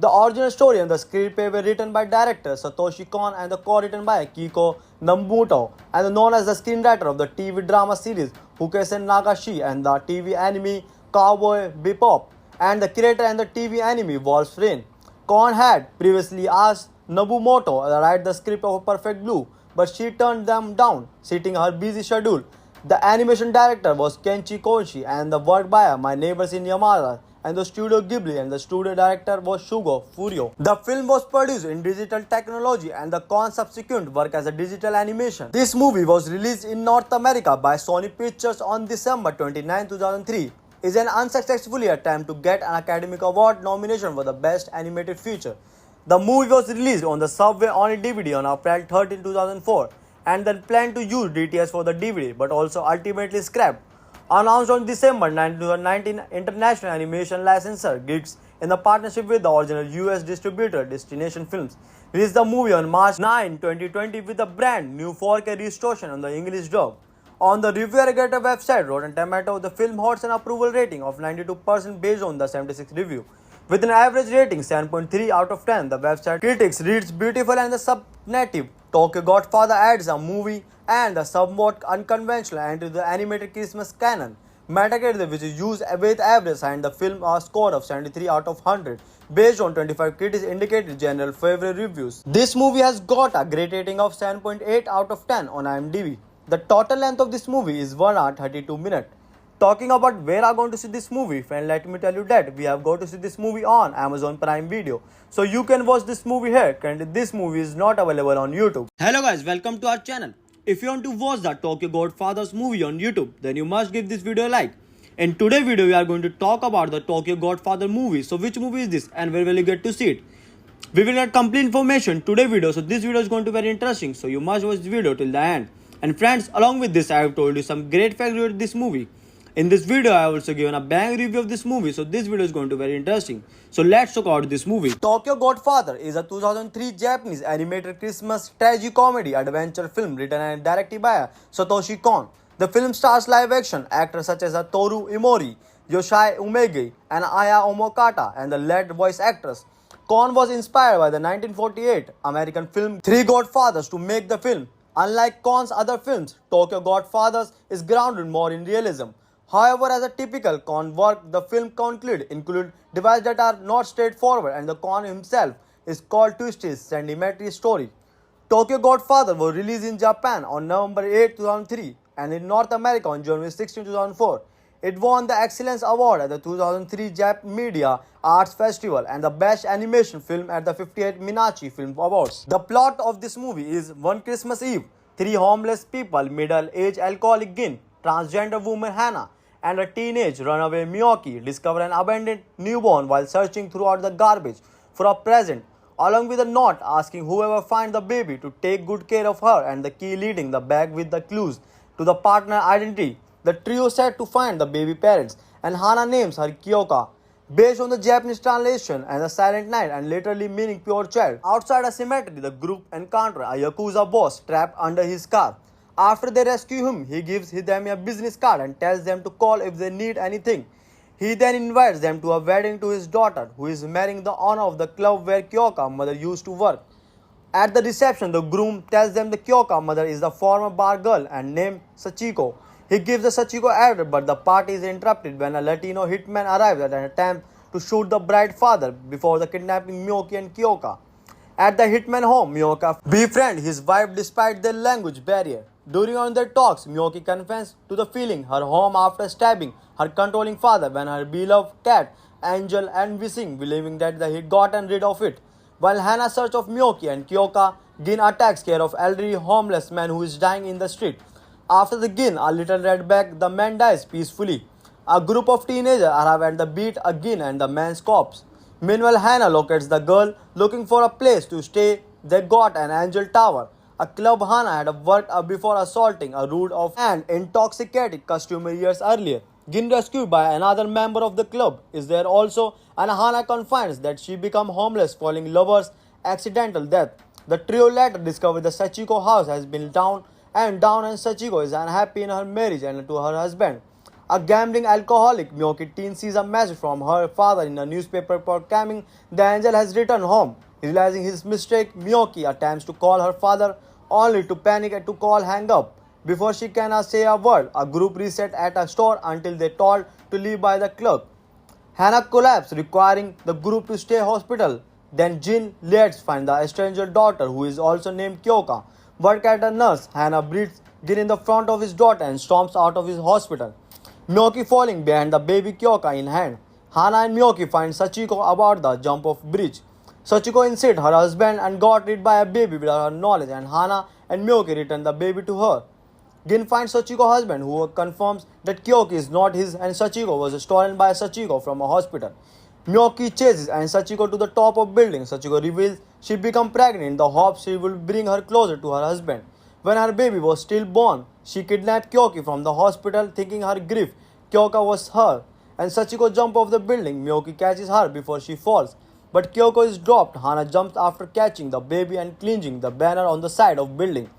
The original story and the screenplay were written by director Satoshi Kon and the co-written by Kiko Namuto, and known as the screenwriter of the TV drama series Hukesen Nagashi and the TV anime Cowboy Bebop, and the creator and the TV anime Wolf's Rain. Kon had previously asked Nobumoto to write the script of Perfect Blue, but she turned them down, citing her busy schedule. The animation director was Kenshi Koshi and the work by My Neighbors in Yamada and the Studio Ghibli, and the studio director was Shugo Furio. The film was produced in digital technology and the Kon subsequent work as a digital animation. This movie was released in North America by Sony Pictures on December 29, 2003. Is an unsuccessful attempt to get an Academy Award nomination for the Best Animated Feature. The movie was released on the Subway on DVD on April 13, 2004, and then planned to use DTS for the DVD, but also ultimately scrapped. Announced on December 9, 2019, International Animation Licensor Geeks, in the partnership with the original US distributor Destination Films, released the movie on March 9, 2020 with a brand new 4K restoration on the English dub. On the review aggregator website Rotten Tomatoes, the film holds an approval rating of 92% based on the 76 review. With an average rating 7.3 out of 10, the website critics reads beautiful and the subnative Tokyo Godfather adds a movie and the somewhat unconventional entry to the animated Christmas canon. Metacritic, which is used with average, and the film a score of 73 out of 100 based on 25 critics indicated general favorite reviews. This movie has got a great rating of 7.8 out of 10 on IMDb. The total length of this movie is 1 hour 32 minutes. Talking about where I'm going to see this movie, friend, let me tell you that we have got to see this movie on Amazon Prime Video. So you can watch this movie here. Currently this movie is not available on YouTube. Hello guys, welcome to our channel. If you want to watch the Tokyo Godfathers movie on YouTube, then you must give this video a like. In today's video, we are going to talk about the Tokyo Godfather movie. So which movie is this and where will you get to see it? We will get complete information today's video. So this video is going to be very interesting. So you must watch this video till the end. And friends, along with this, I have told you some great facts about this movie. In this video, I have also given a bang review of this movie, so this video is going to be very interesting. So let's talk about this movie. Tokyo Godfather is a 2003 Japanese animated Christmas tragedy adventure film written and directed by Satoshi Kon. The film stars live-action actors such as Toru Imori, Yoshai Umegi, and Aya Omokata, and the lead voice actress. Kon was inspired by the 1948 American film Three Godfathers to make the film. Unlike Kon's other films, Tokyo Godfathers is grounded more in realism. However, as a typical Kon work, the film include devices that are not straightforward, and the Kon himself is called twisted, sentimentary story. Tokyo Godfather was released in Japan on November 8, 2003 and in North America on January 16, 2004. It won the Excellence Award at the 2003 Jap Media Arts Festival and the Best Animation Film at the 58th Minachi Film Awards. The plot of this movie is one Christmas Eve, three homeless people, middle-aged alcoholic Gin, transgender woman Hannah, and a teenage runaway Miyoki discover an abandoned newborn while searching throughout the garbage for a present, along with a note asking whoever finds the baby to take good care of her and the key leading the bag with the clues to the partner identity. The trio set to find the baby parents, and Hana names her Kyoka, based on the Japanese translation and the Silent Night and literally meaning pure child. Outside a cemetery, the group encounter a Yakuza boss trapped under his car. After they rescue him, he gives them a business card and tells them to call if they need anything. He then invites them to a wedding to his daughter, who is marrying the owner of the club where Kyoka's mother used to work. At the reception, the groom tells them the Kyoka's mother is the former bar girl and named Sachiko. He gives the Sachiko address, but the party is interrupted when a Latino hitman arrives at an attempt to shoot the bride's father before the kidnapping Miyoki and Kyoka. At the hitman home, Miyoka befriends his wife despite their language barrier. During on their talks, Miyoki confesses to the feeling her home after stabbing her controlling father when her beloved cat Angel and wishing, believing that he had gotten rid of it. While Hannah search of Miyoki and Kyoka, Gin attacks care of elderly homeless man who is dying in the street. After the Gin, a little red bag, the man dies peacefully. A group of teenagers arrive at the beat Gin and the man's corpse. Meanwhile, Hannah locates the girl looking for a place to stay. They got an Angel Tower, a club Hannah had worked before assaulting a rude and intoxicated customer years earlier. Gin rescued by another member of the club is there also, and Hannah confides that she became homeless following lover's accidental death. The trio later discover the Sachiko house has been down and Sachiko is unhappy in her marriage and to her husband. A gambling alcoholic Miyoki teen sees a message from her father in a newspaper proclaiming the angel has returned home. Realizing his mistake, Miyoki attempts to call her father only to panic and to call hang up. Before she can say a word, a group reset at a store until they told to leave by the clock. Hannah collapses, requiring the group to stay hospital. Then Jin lets find the stranger daughter who is also named Kyoka. Work at a nurse, Hannah breathes Gin in the front of his daughter and storms out of his hospital. Miyoki falling behind the baby Kyoka in hand. Hannah and Miyoki find Sachiko about the jump of bridge. Sachiko insists her husband and got rid by a baby without her knowledge, and Hannah and Miyoki return the baby to her. Gin finds Sachiko's husband, who confirms that Kyoki is not his and Sachiko was stolen by Sachiko from a hospital. Miyoki chases and Sachiko to the top of building. Sachiko reveals she became pregnant in the hopes she will bring her closer to her husband. When her baby was still born, she kidnapped Kyoki from the hospital, thinking her grief Kyoka was her, and Sachiko jumps off the building. Miyoki catches her before she falls, but Kyoko is dropped. Hana jumps after catching the baby and clinging the banner on the side of building.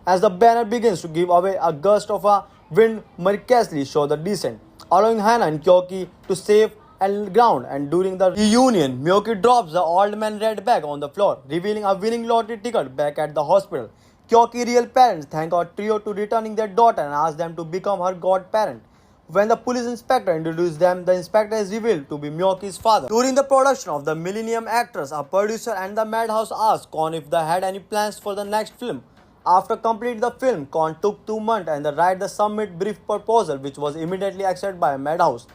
As the banner begins to give away, a gust of a wind miraculously shows the descent, allowing Hana and Kyoki to save and ground. And during the reunion, Miyoki drops the old man red bag on the floor, revealing a winning lottery ticket back at the hospital. Kyoki's real parents thank our trio to returning their daughter and ask them to become her godparent. When the police inspector introduces them, the inspector is revealed to be Miyoki's father. During the production of the Millennium Actress, a producer and the Madhouse asked Kon if they had any plans for the next film. After completing the film, Kon took 2 months and write the submit brief proposal, which was immediately accepted by Madhouse.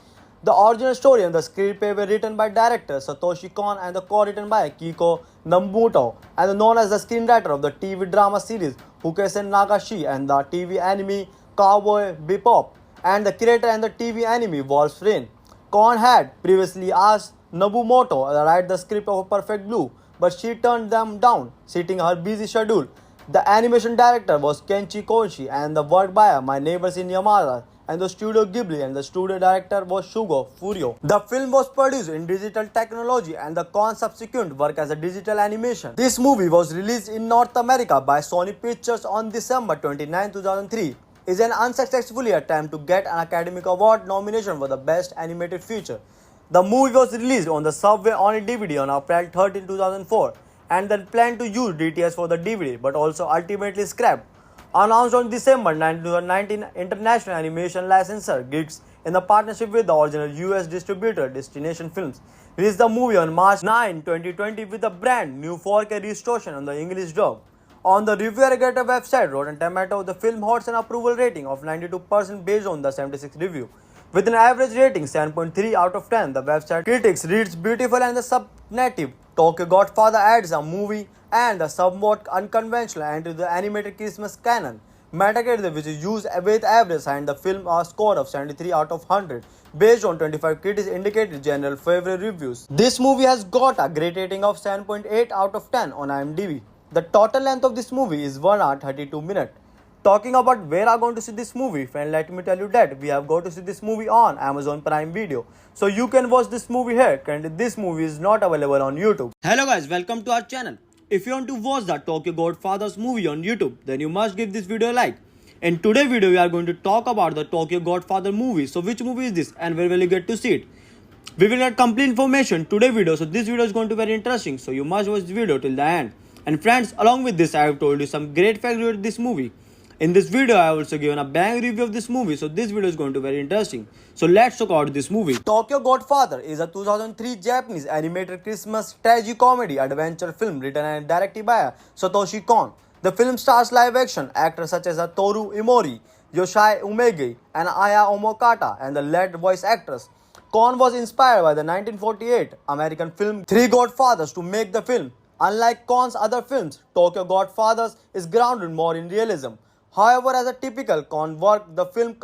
The original story and the screenplay were written by director Satoshi Kon and the co-written by Kiko Nobumoto, and known as the screenwriter of the TV drama series Hukesen Nagashi and the TV anime Cowboy Bebop, and the creator and the TV anime Wolf's Rain. Kon had previously asked Nobumoto to write the script of Perfect Blue, but she turned them down, citing her busy schedule. The animation director was Kenshi Koichi, and the work by My Neighbors in Yamada and the Studio Ghibli, and the studio director was Shugo Furio. The film was produced in digital technology and the Kon subsequent work as a digital animation. This movie was released in North America by Sony Pictures on December 29, 2003. Is an unsuccessful attempt to get an Academy Award nomination for the Best Animated Feature. The movie was released on the Subway on DVD on April 13, 2004, and then planned to use DTS for the DVD, but also ultimately scrapped. Announced on December 9, 2019, international animation licensor Geeks, in the partnership with the original US distributor Destination Films, released the movie on March 9, 2020 with a brand new 4K restoration on the English dub. On the review aggregator website Rotten Tomato, the film holds an approval rating of 92% based on the 76 review. With an average rating 7.3 out of 10, the website critics reads beautiful and the subnative Tokyo Godfather adds a movie and the somewhat unconventional entry to the animated Christmas canon. Metacritic, which is used with average, assigned the film a score of 73 out of 100 based on 25 critics indicated general favorable reviews. This movie has got a great rating of 7.8 out of 10 on IMDb. The total length of this movie is 1 hour 32 minutes. Talking about where I'm going to see this movie, friend, let me tell you that we have got to see this movie on Amazon Prime Video. So you can watch this movie here. Currently, this movie is not available on YouTube. Hello guys, welcome to our channel. If you want to watch the Tokyo Godfathers movie on YouTube, then you must give this video a like. In today's video, we are going to talk about the Tokyo Godfather movie. So which movie is this and where will you get to see it? We will get complete information today's video. So this video is going to be very interesting. So you must watch this video till the end. And friends, along with this, I have told you some great facts about this movie. In this video, I have also given a bang review of this movie, so this video is going to be very interesting. So let's talk about this movie. Tokyo Godfather is a 2003 Japanese animated Christmas tragedy-comedy adventure film written and directed by Satoshi Kon. The film stars live-action actors such as Toru Imori, Yoshai Umegi, and Aya Omokata, and the lead voice actors. Kon was inspired by the 1948 American film Three Godfathers to make the film. Unlike Kon's other films, Tokyo Godfathers is grounded more in realism. However, as a typical Kon work, the film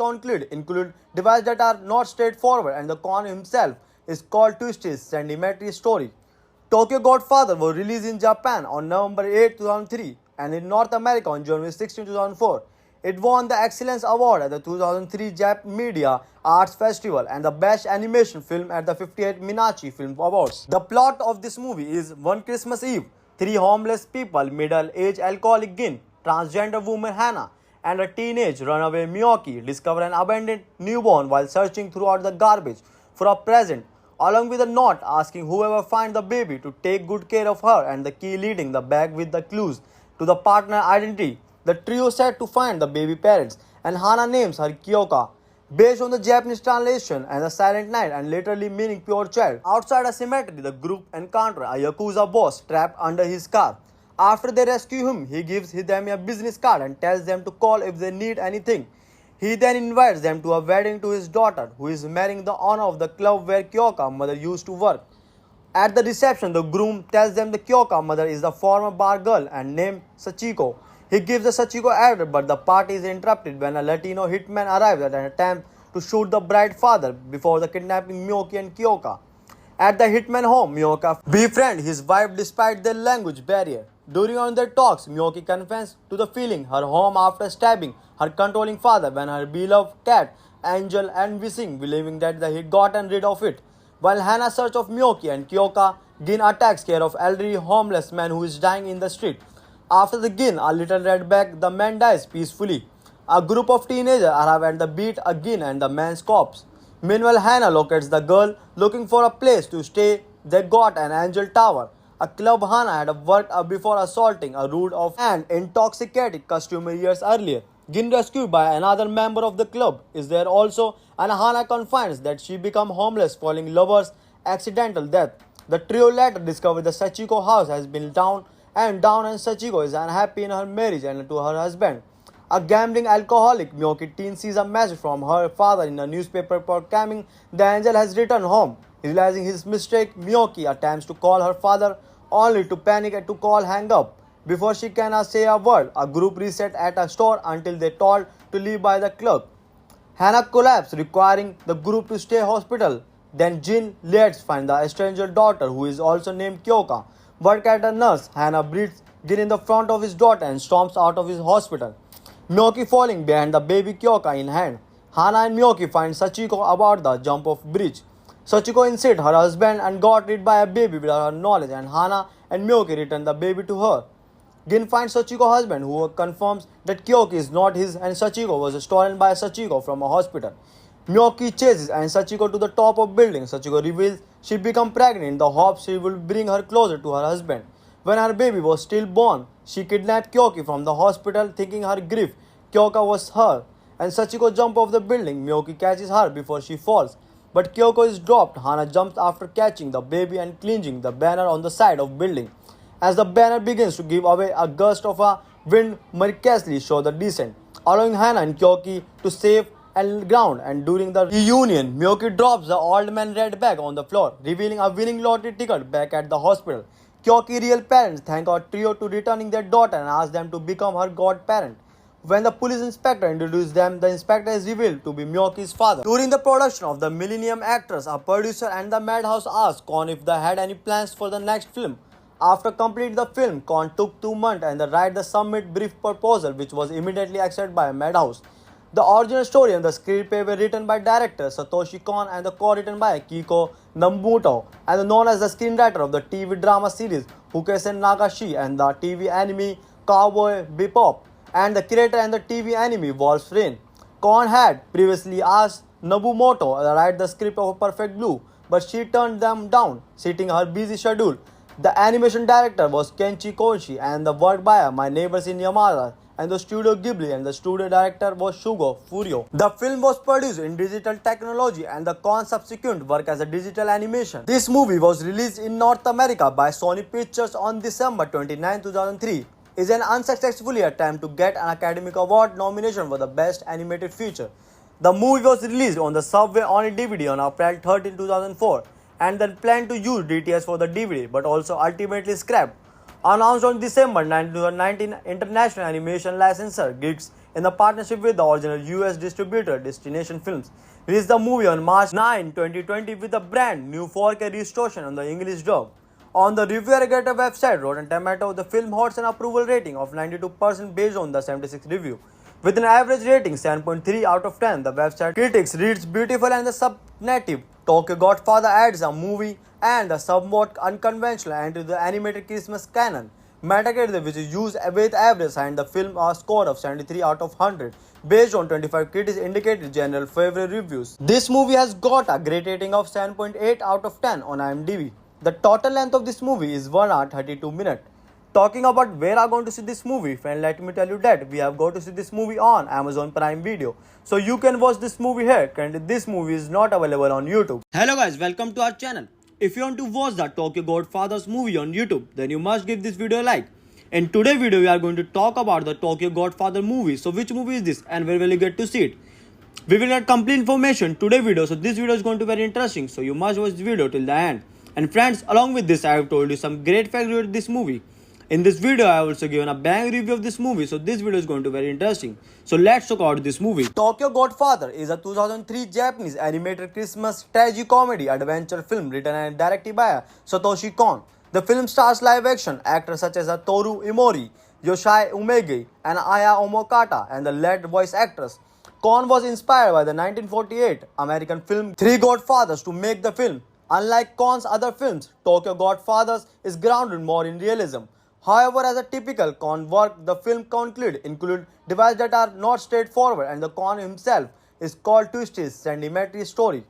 include devices that are not straightforward, and the Kon himself is called twisted, sentimental story. Tokyo Godfather was released in Japan on November 8, 2003 and in North America on January 16, 2004. It won the Excellence Award at the 2003 Jap Media Arts Festival and the Best Animation Film at the 58th Minachi Film Awards. The plot of this movie is one Christmas Eve, three homeless people, middle-aged alcoholic Gin, transgender woman Hannah, and a teenage runaway Miyoki discover an abandoned newborn while searching throughout the garbage for a present, along with a note asking whoever finds the baby to take good care of her and the key leading the bag with the clues to the partner identity. The trio set to find the baby parents, and Hana names her Kyoka, based on the Japanese translation and the Silent Night and literally meaning pure child. Outside a cemetery, the group encounter a Yakuza boss trapped under his car. After they rescue him, he gives them a business card and tells them to call if they need anything. He then invites them to a wedding to his daughter, who is marrying the owner of the club where Kyoka's mother used to work. At the reception, the groom tells them the Kyoka's mother is the former bar girl and named Sachiko. He gives the Sachiko address, but the party is interrupted when a Latino hitman arrives at an attempt to shoot the bride's father before the kidnapping Miyoki and Kyoka. At the hitman home, Miyoka befriends his wife despite their language barrier. During one of their talks, Miyoki confesses to the feeling her home after stabbing her controlling father when her beloved cat, Angel, and wishing, believing that he had gotten rid of it. While Hannah searches of Miyoki and Kyoka, Gin attacks care of elderly homeless man who is dying in the street. After the Gin, a little red bag, the man dies peacefully. A group of teenagers arrive at the beat again and the man's corpse. Meanwhile, Hannah locates the girl looking for a place to stay. They got an Angel Tower, a club Hannah had worked before assaulting a rude and intoxicated customer years earlier. Gin, rescued by another member of the club, is there also, and Hannah confirms that she became homeless following lover's accidental death. The trio later discover the Sachiko house has been down, and Sachiko is unhappy in her marriage and to her husband. A gambling alcoholic Miyoki teen sees a message from her father in a newspaper proclaiming the angel has returned home. Realizing his mistake, Miyoki attempts to call her father only to panic and to call hang up. Before she can say a word, a group reset at a store until they told to leave by the clerk. Hannah collapses, requiring the group to stay hospital. Then Jin lets find the stranger daughter who is also named Kyoka. Work at a nurse, Hannah breathes Gin in the front of his daughter and storms out of his hospital. Miyoki falling behind the baby Kyoka in hand. Hannah and Miyoki find Sachiko about the jump off bridge. Sachiko insists her husband and got rid by a baby without her knowledge, and Hannah and Miyoki return the baby to her. Gin finds Sachiko's husband, who confirms that Kyoki is not his and Sachiko was stolen by Sachiko from a hospital. Miyoki chases and Sachiko to the top of building. Sachiko reveals she become pregnant in the hopes she will bring her closer to her husband. When her baby was still born, she kidnapped Kyoki from the hospital thinking her grief Kyoka was her, and Sachiko jumps off the building. Miyoki catches her before she falls, but Kyoko is dropped. Hana jumps after catching the baby and clinging the banner on the side of building. As the banner begins to give away, a gust of a wind miraculously shows the descent, allowing Hana and Kyoki to save and ground. And during the reunion, Miyoki drops the old man red bag on the floor, revealing a winning lottery ticket back at the hospital. Kyoki real parents thank our trio to returning their daughter and ask them to become her godparent. When the police inspector introduced them, the inspector is revealed to be Miyoki's father. During the production of the Millennium Actress, a producer and the Madhouse asked Kon if they had any plans for the next film. After completing the film, Kon took 2 months and they write the submit brief proposal, which was immediately accepted by Madhouse. The original story and the screenplay were written by director Satoshi Kon and the co-written by Kiko Nobumoto, and known as the screenwriter of the TV drama series Hukesen Nagashi and the TV anime Cowboy Bebop, and the creator and the TV anime Wolf's Rain. Kon had previously asked Nobumoto to write the script of Perfect Blue, but she turned them down, citing her busy schedule. The animation director was Kenshi Koichi and the work by My Neighbors in Yamada and the Studio Ghibli, and the studio director was Shugo Furio. The film was produced in digital technology and the Kon subsequent work as a digital animation. This movie was released in North America by Sony Pictures on December 29, 2003. Is an unsuccessful attempt to get an Academy Award nomination for the Best Animated Feature. The movie was released on the Subway on a DVD on April 13, 2004, and then planned to use DTS for the DVD, but also ultimately scrapped. Announced on December 9, 2019, International Animation Licensor Geeks, in the partnership with the original US distributor Destination Films, released the movie on March 9, 2020 with a brand new 4K restoration on the English dub. On the review aggregator website Rotten Tomatoes, the film holds an approval rating of 92% based on the 76 review. With an average rating 7.3 out of 10, the website critics reads beautiful and the subnative Tokyo Godfather adds a movie and a somewhat unconventional entry to the animated Christmas canon. Metacritic, which is used with average, assigned the film a score of 73 out of 100 based on 25 critics indicated general favorable reviews. This movie has got a great rating of 7.8 out of 10 on IMDb. The total length of this movie is 1 hour 32 minutes. Talking about where I'm going to see this movie, friend, let me tell you that we have got to see this movie on Amazon Prime Video. So you can watch this movie here. Currently this movie is not available on YouTube. Hello guys, welcome to our channel. If you want to watch the Tokyo Godfathers movie on YouTube, then you must give this video a like. In today's video, we are going to talk about the Tokyo Godfather movie. So which movie is this and where will you get to see it? We will get complete information today's video. So this video is going to be very interesting. So you must watch this video till the end. And friends, along with this, I have told you some great facts about this movie. In this video, I have also given a bang review of this movie, so this video is going to be very interesting. So let's talk about this movie. Tokyo Godfather is a 2003 Japanese animated Christmas tragedy-comedy adventure film written and directed by Satoshi Kon. The film stars live-action actors such as Toru Imori, Yoshai Umege, and Aya Omokata, and the lead voice actress. Kon was inspired by the 1948 American film Three Godfathers to make the film. Unlike Kon's other films, Tokyo Godfathers is grounded more in realism. However, as a typical Kon work, the film include devices that are not straightforward, and the Kon himself is called twist his sentimentary story.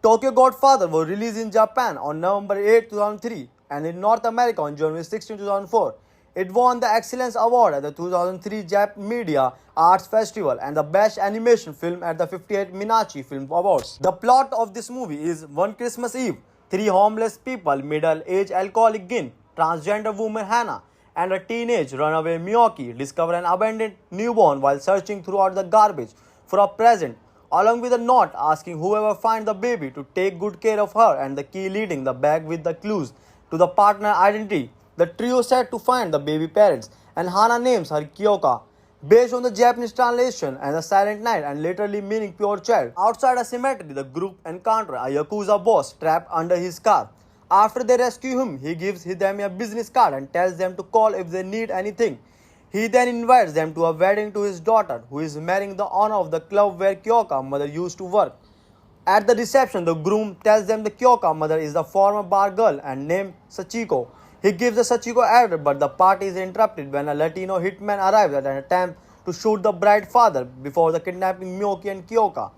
Tokyo Godfather was released in Japan on November 8, 2003 and in North America on January 16, 2004. It won the Excellence Award at the 2003 Jap Media Arts Festival and the Best Animation Film at the 58th Minachi Film Awards. The plot of this movie is one Christmas Eve, 3 homeless people, middle-aged alcoholic Gin, transgender woman Hannah, and a teenage runaway Miyoki discover an abandoned newborn while searching throughout the garbage for a present, along with a note asking whoever finds the baby to take good care of her and the key leading the bag with the clues to the partner identity. The trio set to find the baby parents, and Hana names her Kyoka, based on the Japanese translation and the Silent Night and literally meaning pure child. Outside a cemetery, the group encounter a Yakuza boss trapped under his car. After they rescue him, he gives them a business card and tells them to call if they need anything. He then invites them to a wedding to his daughter, who is marrying the owner of the club where Kyoka's mother used to work. At the reception, the groom tells them the Kyoka's mother is the former bar girl and named Sachiko. He gives the Sachiko address, but the party is interrupted when a Latino hitman arrives at an attempt to shoot the bride's father before the kidnapping Miyoki and Kyoka.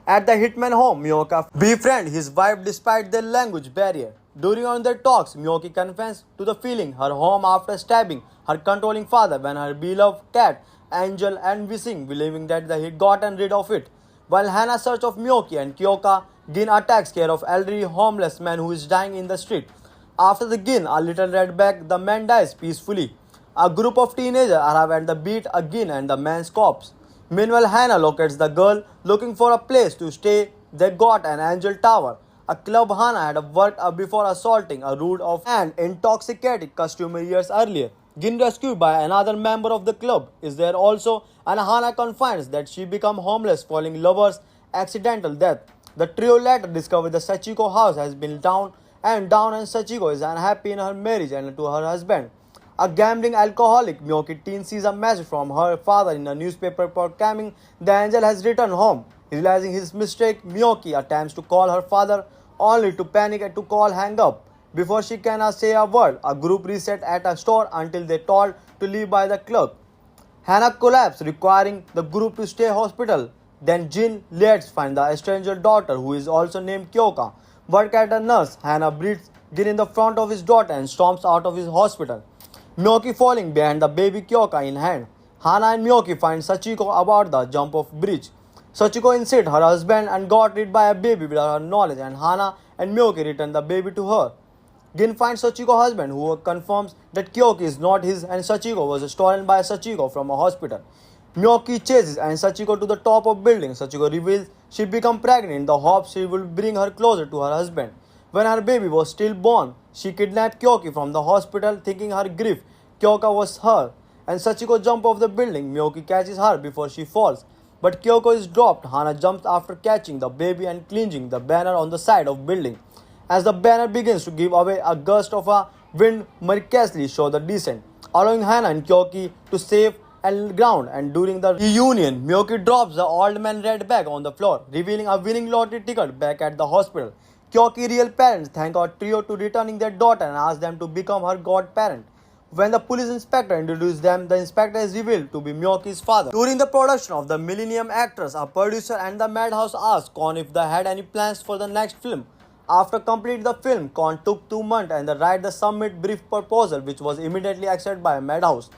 At the hitman home, Miyoka befriends his wife despite their language barrier. During one of their talks, Miyoki confessed to the feeling her home after stabbing her controlling father when her beloved cat, Angel, and missing, believing that they had gotten rid of it. While Hana search of Miyoki and Kyoka, Gin attacks care of elderly homeless man who is dying in the street. After the Gin, a little red bag, the man dies peacefully. A group of teenagers arrive at the beat again and the man's corpse. Meanwhile, Hannah locates the girl looking for a place to stay. They got an Angel Tower, a club Hannah had worked before assaulting a rude of and intoxicated customer years earlier. Gin rescued by another member of the club is there also, and Hannah confides that she became homeless following lover's accidental death. The trio later discover the Sachiko house has been down and Sachiko is unhappy in her marriage and to her husband. A gambling alcoholic, Miyoki teen sees a message from her father in a newspaper proclaiming the angel has returned home. Realizing his mistake, Miyoki attempts to call her father only to panic and to call hang up. Before she can say a word, a group reset at a store until they told to leave by the clerk. Hannah collapses, requiring the group to stay hospital. Then Jin lets find the stranger daughter who is also named Kyoka. Work at a nurse, Hannah breathes Gin in the front of his daughter and storms out of his hospital. Miyoki falling behind the baby Kyoka in hand. Hana and Miyoki find Sachiko about the jump off bridge. Sachiko insists her husband and got rid by a baby without her knowledge and Hana and Miyoki return the baby to her. Gin finds Sachiko's husband who confirms that Kyoki is not his and Sachiko was stolen by Sachiko from a hospital. Miyoki chases and Sachiko to the top of building. Sachiko reveals she became pregnant in the hopes she will bring her closer to her husband. When her baby was still born, she kidnapped Kyoki from the hospital thinking her grief Kyoka was her. And Sachiko jumps off the building. Miyoki catches her before she falls. But Kyoko is dropped. Hana jumps after catching the baby and clinging the banner on the side of building. As the banner begins to give away, a gust of a wind miraculously shows the descent, allowing Hana and Kyoki to save and ground. And during the reunion, Miyoki drops the old man red bag on the floor, revealing a winning lottery ticket back at the hospital. Kyoki's real parents thank our trio to returning their daughter and ask them to become her godparent. When the police inspector introduced them, the inspector is revealed to be Miyoki's father. During the production of the Millennium Actress, a producer and the Madhouse asked Kon if they had any plans for the next film. After completing the film, Kon took 2 months and the write the submit brief proposal which was immediately accepted by Madhouse.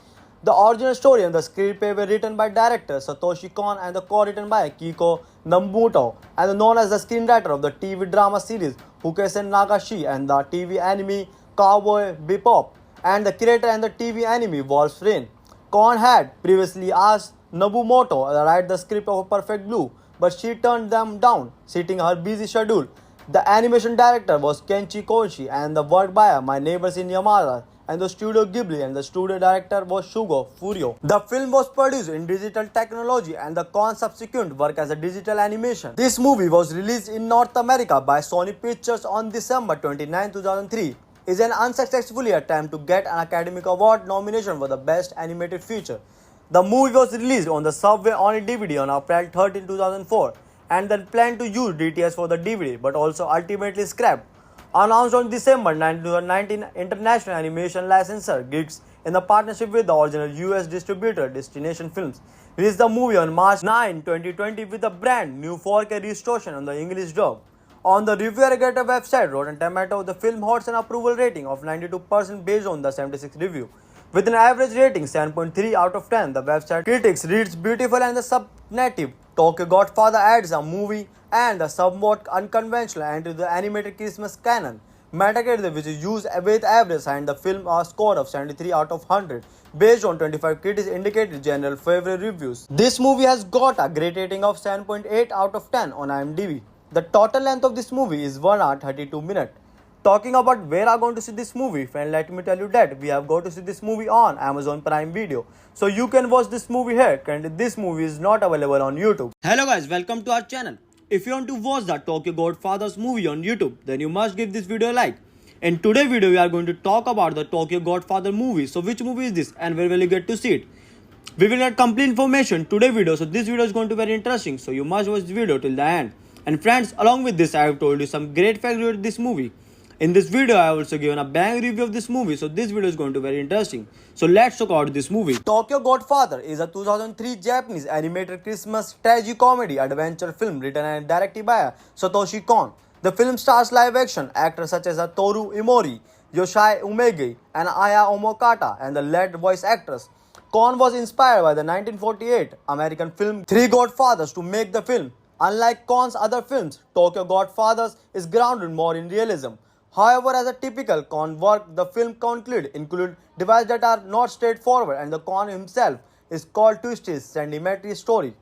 The original story and the screenplay were written by director Satoshi Kon and the co-written by Kiko Namuto and known as the screenwriter of the TV drama series Hukesen Nagashi and the TV anime Cowboy Bebop and the creator and the TV anime Wolf's Rain. Kon had previously asked Nobumoto to write the script of Perfect Blue, but she turned them down, citing her busy schedule. The animation director was Kenshi Koshi and the work by My Neighbors in Yamada and the Studio Ghibli and the studio director was Shugo Furio. The film was produced in digital technology and the Kon subsequent work as a digital animation. This movie was released in North America by Sony Pictures on December 29, 2003. Is an unsuccessful attempt to get an Academy Award nomination for the Best Animated Feature. The movie was released on the Subway on a DVD on April 13, 2004 and then planned to use DTS for the DVD but also ultimately scrapped. Announced on December 9, 2019, International Animation Licensor Geeks in the partnership with the original US distributor Destination Films released the movie on March 9, 2020 with a brand new 4K restoration on the English dub. On the review aggregator website Rotten Tomatoes, the film holds an approval rating of 92% based on the 76 review. With an average rating 7.3 out of 10, the website critics reads beautiful and the subnative Tokyo Godfather adds a movie and a somewhat unconventional entry to the animated Christmas canon. Metacritic, which is used with average, and the film a score of 73 out of 100 based on 25 critics indicated general favorite reviews. This movie has got a great rating of 7.8 out of 10 on IMDb. The total length of this movie is 1 hour 32 minutes. Talking about where I'm going to see this movie, friend, let me tell you that we have got to see this movie on Amazon Prime Video. So you can watch this movie here, and this movie is not available on YouTube. Hello guys, welcome to our channel. If you want to watch the Tokyo Godfathers movie on YouTube, then you must give this video a like. In today's video, we are going to talk about the Tokyo Godfather movie. So which movie is this and where will you get to see it? We will get complete information today's video. So this video is going to be very interesting. So you must watch this video till the end. And friends, along with this, I have told you some great facts about this movie. In this video, I have also given a bang review of this movie, so this video is going to be very interesting. So let's talk about this movie. Tokyo Godfather is a 2003 Japanese animated Christmas tragedy comedy adventure film written and directed by Satoshi Kon. The film stars live-action actors such as Toru Imori, Yoshai Umegi, and Aya Omokata, and the lead voice actress. Kon was inspired by the 1948 American film Three Godfathers to make the film. Unlike Kon's other films, Tokyo Godfathers is grounded more in realism. However, as a typical Kon work, the film include devices that are not straightforward, and the Kon himself is called twisted, sentimentary story.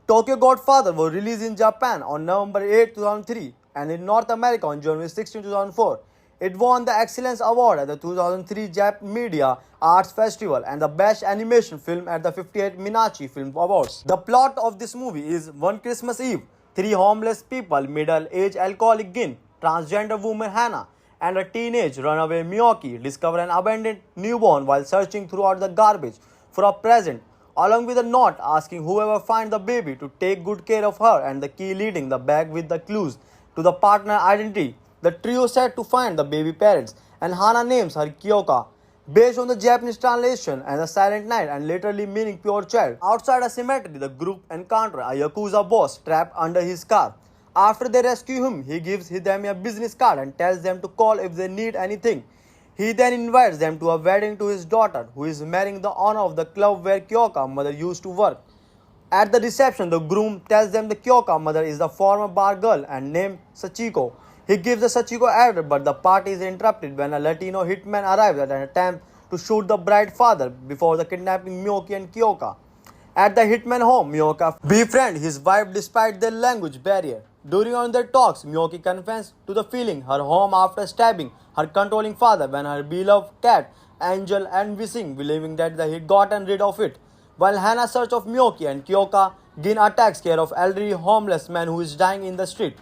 Tokyo Godfather was released in Japan on November 8, 2003 and in North America on January 16, 2004. It won the Excellence Award at the 2003 Jap Media Arts Festival and the Best Animation Film at the 58th Minachi Film Awards. The plot of this movie is one Christmas Eve, three homeless people, middle-aged alcoholic Gin, transgender woman Hannah, and a teenage runaway Miyoki discover an abandoned newborn while searching throughout the garbage for a present, along with a note asking whoever finds the baby to take good care of her and the key leading the bag with the clues to the partner identity. The trio set to find the baby parents, and Hana names her Kyoka, based on the Japanese translation and the Silent Night and literally meaning pure child. Outside a cemetery, the group encounter a Yakuza boss trapped under his car. After they rescue him, he gives them a business card and tells them to call if they need anything. He then invites them to a wedding to his daughter, who is marrying the owner of the club where Kyoka's mother used to work. At the reception, the groom tells them the Kyoka's mother is the former bar girl and named Sachiko. He gives the Sachiko address, but the party is interrupted when a Latino hitman arrives at an attempt to shoot the bride's father before the kidnapping Miyoki and Kyoka. At the hitman home, Miyoki befriends his wife despite their language barrier. During one of their talks, Miyoki confesses to the feeling her home after stabbing her controlling father when her beloved cat, Angel, and wishing, believing that he had gotten rid of it. While Hannah searches of Miyoki and Kyoka, Gin attacks care of elderly homeless man who is dying in the street.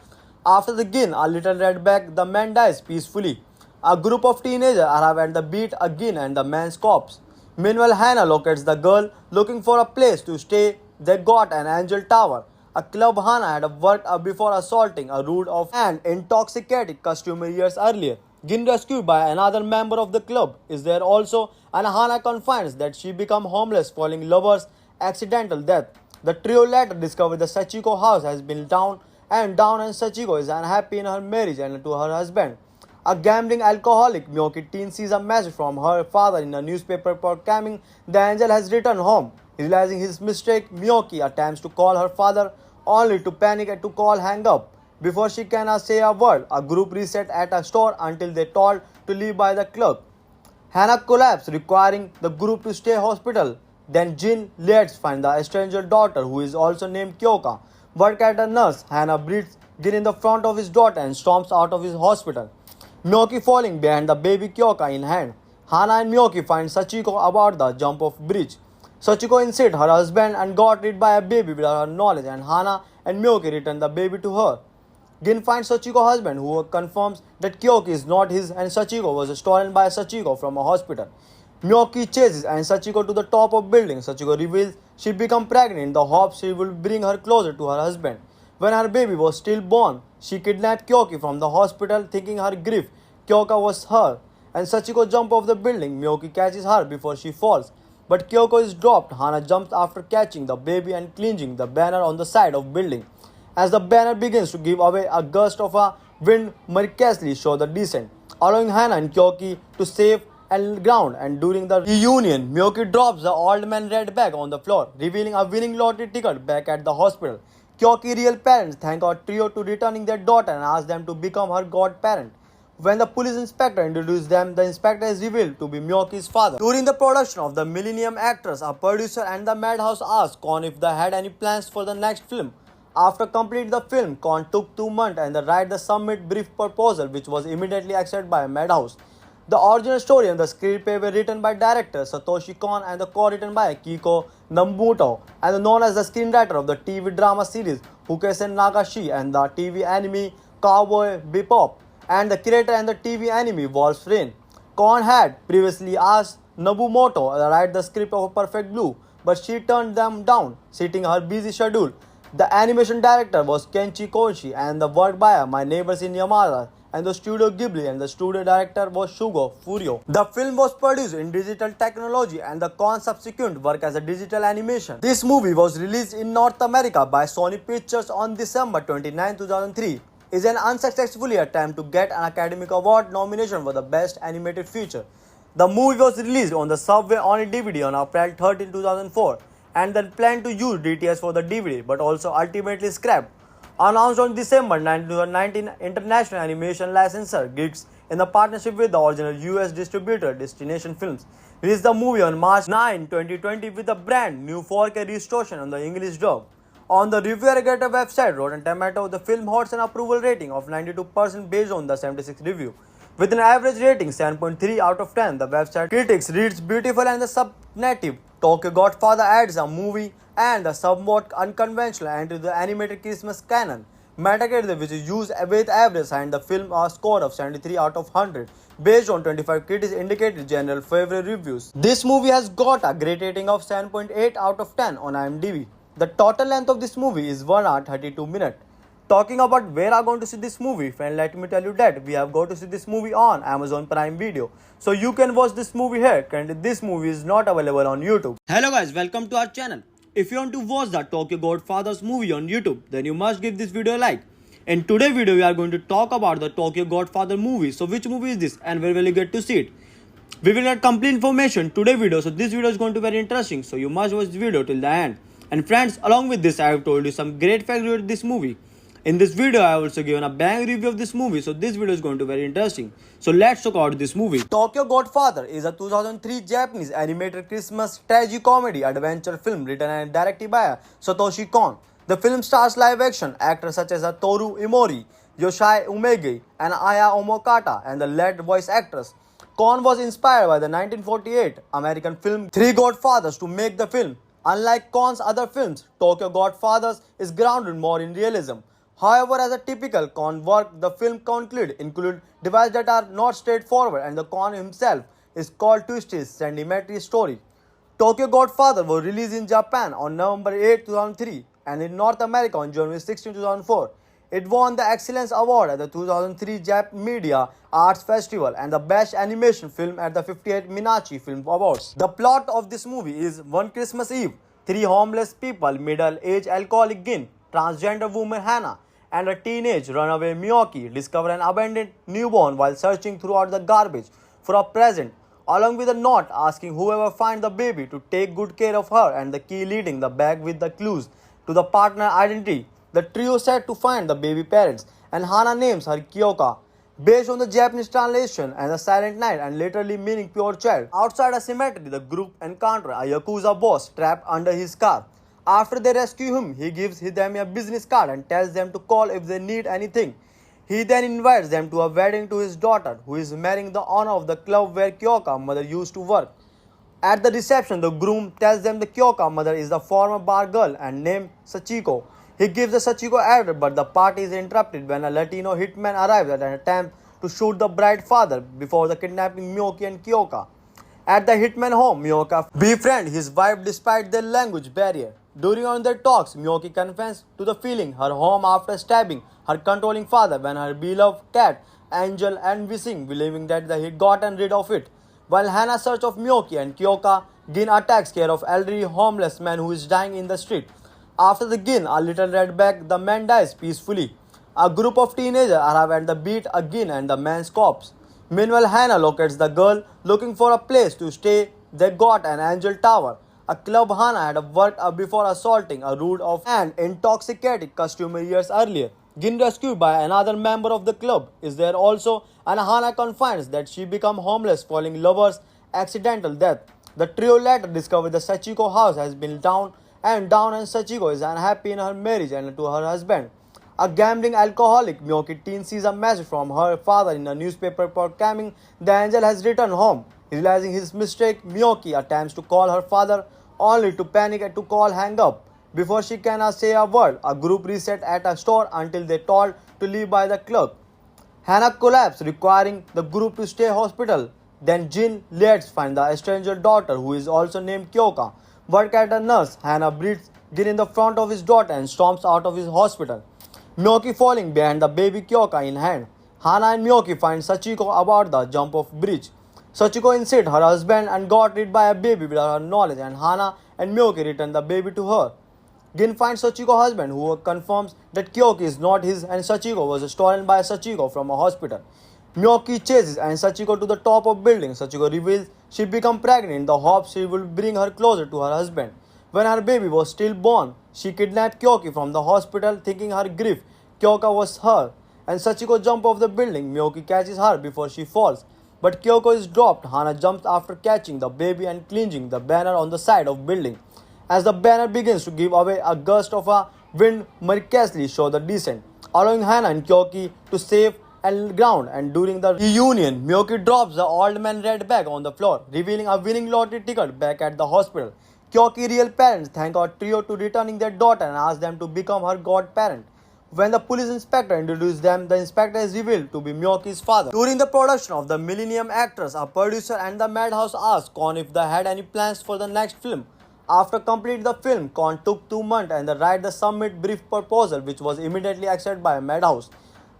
After the Gin, a little red bag, the man dies peacefully. A group of teenagers arrive at the beat Gin and the man's corpse. Meanwhile, Hannah locates the girl looking for a place to stay. They got an Angel Tower, a club Hannah had worked before assaulting a rude and intoxicated customer years earlier. Gin, rescued by another member of the club, is there also, and Hannah confides that she became homeless following lover's accidental death. The trio later discover the Sachiko house has been down, and Sachiko is unhappy in her marriage and to her husband. A gambling alcoholic Miyoki teen sees a message from her father in a newspaper proclaiming the angel has returned home. Realizing his mistake, Miyoki attempts to call her father only to panic and to call hang up. Before she can say a word, a group reset at a store until they told to leave by the clerk. Hannah collapses, requiring the group to stay hospital. Then Jin lets find the stranger daughter who is also named Kyoka. Work at a nurse, Hannah breathes Gin in the front of his daughter and storms out of his hospital. Miyoki falling behind the baby Kyoka in hand. Hannah and Miyoki find Sachiko about the jump of bridge. Sachiko insists her husband and got rid by a baby without her knowledge, and Hannah and Miyoki return the baby to her. Gin finds Sachiko's husband, who confirms that Kyoki is not his and Sachiko was stolen by Sachiko from a hospital. Miyoki chases and Sachiko to the top of building. Sachiko reveals she became pregnant in the hopes she will bring her closer to her husband. When her baby was still born, she kidnapped Kyoki from the hospital, thinking her grief Kyoka was her, and Sachiko jumps off the building. Miyoki catches her before she falls, but Kyoko is dropped. Hana jumps after catching the baby and clinging the banner on the side of building. As the banner begins to give away, a gust of a wind miraculously shows the descent, allowing Hana and Kyoki to save and ground. And during the reunion, Miyoki drops the old man red bag on the floor, revealing a winning lottery ticket back at the hospital. Kyoki's real parents thank our trio to returning their daughter and ask them to become her godparent. When the police inspector introduces them, the inspector is revealed to be Miyoki's father. During the production of the Millennium Actress, a producer and the Madhouse asked Kon if they had any plans for the next film. After completing the film, Kon took 2 months and write the submit brief proposal, which was immediately accepted by Madhouse. The original story and the screenplay were written by director Satoshi Kon and the co-written by Kiko Nobumoto, and known as the screenwriter of the TV drama series Hukesen Nagashi and the TV anime Cowboy Bebop, and the creator and the TV anime Wolf's Rain. Kon had previously asked Nobumoto to write the script of Perfect Blue, but she turned them down, citing her busy schedule. The animation director was Kenshi Koichi and the work by My Neighbors in Yamada and the Studio Ghibli, and the studio director was Shugo Furio. The film was produced in digital technology and the Kon subsequent work as a digital animation. This movie was released in North America by Sony Pictures on December 29, 2003. is an unsuccessfully attempt to get an Academy Award nomination for the Best Animated Feature. The movie was released on the Subway on DVD on April 13, 2004 and then planned to use DTS for the DVD but also ultimately scrapped. Announced on December 9, 2019, international animation licensor Geeks in the partnership with the original US distributor Destination Films released the movie on March 9, 2020 with a brand new 4K restoration on the English dub. On the review aggregator website Rotten Tomato, the film holds an approval rating of 92% based on the 76 review. With an average rating 7.3 out of 10, the website critics reads beautiful and the subnative Tokyo Godfather adds a movie and the somewhat unconventional entry to the animated Christmas canon. Metacritic, which is used with average, assigned the film a score of 73 out of 100 based on 25 critics indicated general favorite reviews. This movie has got a great rating of 7.8 out of 10 on IMDb. The total length of this movie is 1 hour 32 minutes. Talking about where I'm going to see this movie, friend, let me tell you that we have got to see this movie on Amazon Prime Video. So you can watch this movie here, and this movie is not available on YouTube. Hello guys, welcome to our channel. If you want to watch the Tokyo Godfathers movie on YouTube, then you must give this video a like. In today's video, we are going to talk about the Tokyo Godfather movie. So which movie is this and where will you get to see it? We will get complete information today's video, so this video is going to be very interesting. So you must watch this video till the end. And friends, along with this, I have told you some great facts related to this movie. In this video, I have also given a bang review of this movie, so this video is going to be very interesting. So let's talk about this movie. Tokyo Godfather is a 2003 Japanese animated Christmas tragedy-comedy adventure film written and directed by Satoshi Kon. The film stars live-action actors such as Toru Imori, Yoshai Umegi, and Aya Omokata, and the lead voice actors. Kon was inspired by the 1948 American film Three Godfathers to make the film. Unlike Kon's other films, Tokyo Godfathers is grounded more in realism. However, as a typical Kon work, the film include devices that are not straightforward, and the Kon himself is called twisted, sentimentary story. Tokyo Godfather was released in Japan on November 8, 2003 and in North America on January 16, 2004. It won the Excellence Award at the 2003 Jap Media Arts Festival and the Best Animation Film at the 58th Minachi Film Awards. The plot of this movie is one Christmas Eve, three homeless people, middle-aged alcoholic Gin, transgender woman Hannah, and a teenage runaway Miyoki discover an abandoned newborn while searching throughout the garbage for a present, along with a note asking whoever finds the baby to take good care of her and the key leading the bag with the clues to the partner identity. The trio set to find the baby parents, and Hana names her Kyoka, based on the Japanese translation and the Silent Night and literally meaning pure child. Outside a cemetery, the group encounter a Yakuza boss trapped under his car. After they rescue him, he gives them a business card and tells them to call if they need anything. He then invites them to a wedding to his daughter, who is marrying the owner of the club where Kyoka's mother used to work. At the reception, the groom tells them the Kyoka's mother is the former bar girl and named Sachiko. He gives the Sachiko address, but the party is interrupted when a Latino hitman arrives at an attempt to shoot the bride's father before the kidnapping Miyoki and Kyoka. At the hitman home, Miyoka befriends his wife despite their language barrier. During on their talks, Miyoki confesses to the feeling her home after stabbing her controlling father when her beloved cat, Angel, and wishing, believing that he had gotten rid of it. While Hannah searches of Miyoki and Kyoka, Gin attacks care of elderly homeless man who is dying in the street. After the Gin, a little red bag, the man dies peacefully. A group of teenagers arrive at the beat again and the man's corpse. Meanwhile, Hannah locates the girl looking for a place to stay. They got an Angel Tower, a club Hannah had worked before assaulting a rude and intoxicated customer years earlier. Gin, rescued by another member of the club, is there also, and Hannah confides that she became homeless following lover's accidental death. The trio later discover the Sachiko house has been down and Sachiko is unhappy in her marriage and to her husband. A gambling alcoholic, Miyoki teen sees a message from her father in a newspaper proclaiming the angel has returned home. Realizing his mistake, Miyoki attempts to call her father only to panic and to call hang up. Before she can say a word, a group reset at a store until they told to leave by the clerk. Hannah collapses, requiring the group to stay hospital. Then Jin lets find the stranger daughter who is also named Kyoka. Work at a nurse, Hannah breathes Gin in the front of his daughter and storms out of his hospital. Miyoki falling behind the baby Kyoka in hand. Hannah and Miyoki find Sachiko about the jump off bridge. Sachiko insists her husband and got rid by a baby without her knowledge, and Hannah and Miyoki return the baby to her. Gin finds Sachiko's husband, who confirms that Kyoki is not his and Sachiko was stolen by Sachiko from a hospital. Miyoki chases and Sachiko to the top of building. Sachiko reveals she became pregnant in the hopes she will bring her closer to her husband. When her baby was still born, she kidnapped Kyoki from the hospital, thinking her grief Kyoka was her. And Sachiko jumps off the building. Miyoki catches her before she falls. But Kyoko is dropped. Hana jumps after catching the baby and clinging the banner on the side of building. As the banner begins to give away, a gust of a wind miraculously shows the descent, allowing Hana and Kyoki to save and ground. And during the reunion, Miyoki drops the old man red bag on the floor, revealing a winning lottery ticket back at the hospital. Kyoki's real parents thank our trio to returning their daughter and ask them to become her godparent. When the police inspector introduced them, the inspector is revealed to be Miyoki's father. During the production of the Millennium Actress, a producer and the Madhouse asked Kon if they had any plans for the next film. After completing the film, Kon took 2 months and the write the submit brief proposal, which was immediately accepted by Madhouse.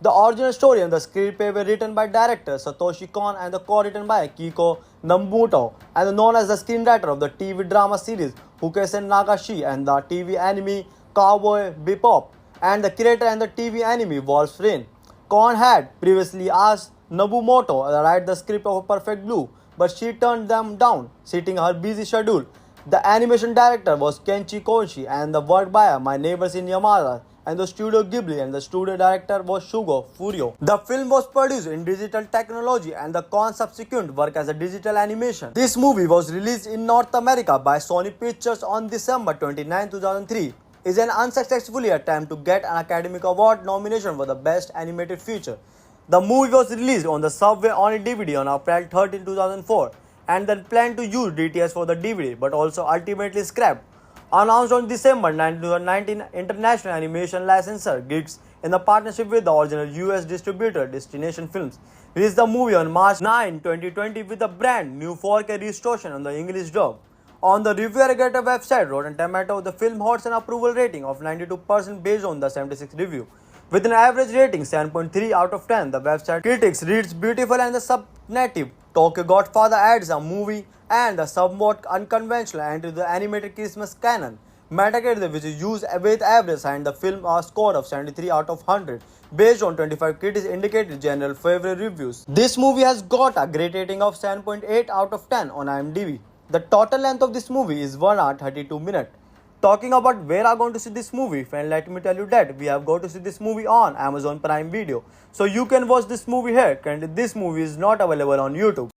The original story and the screenplay were written by director Satoshi Kon and the co-written by Kiko Nambuto, and known as the screenwriter of the TV drama series Hukesen Nagashi and the TV anime Cowboy Bebop, and the creator and the TV anime Wolf's Rain. Kon had previously asked Nobumoto to write the script of Perfect Blue, but she turned them down, citing her busy schedule. The animation director was Kenshi Koichi and the work by My Neighbors in Yamada and the Studio Ghibli, and the studio director was Shugo Furio. The film was produced in digital technology and the Kon subsequent work as a digital animation. This movie was released in North America by Sony Pictures on December 29, 2003. Is an unsuccessful attempt to get an Academy Award nomination for the Best Animated Feature. The movie was released on the Subway on a DVD on April 13, 2004, and then planned to use DTS for the DVD, but also ultimately scrapped. Announced on December 9, 2019, International Animation Licensor Geeks, in the partnership with the original US distributor Destination Films, released the movie on March 9, 2020 with a brand new 4K restoration on the English dub. On the review aggregator website Rotten Tomatoes, the film holds an approval rating of 92% based on the 76 review. With an average rating 7.3 out of 10, the website critics reads beautiful and the subnative Tokyo Godfather adds a movie and a somewhat unconventional entry to the animated Christmas canon. Metacritic, which is used with average, and the film a score of 73 out of 100 based on 25 critics indicated general favorable reviews. This movie has got a great rating of 7.8 out of 10 on IMDb. The total length of this movie is 1 hour 32 minutes. Talking about where I'm going to see this movie, friend, let me tell you that we have got to see this movie on Amazon Prime Video. So you can watch this movie here. Currently this movie is not available on YouTube.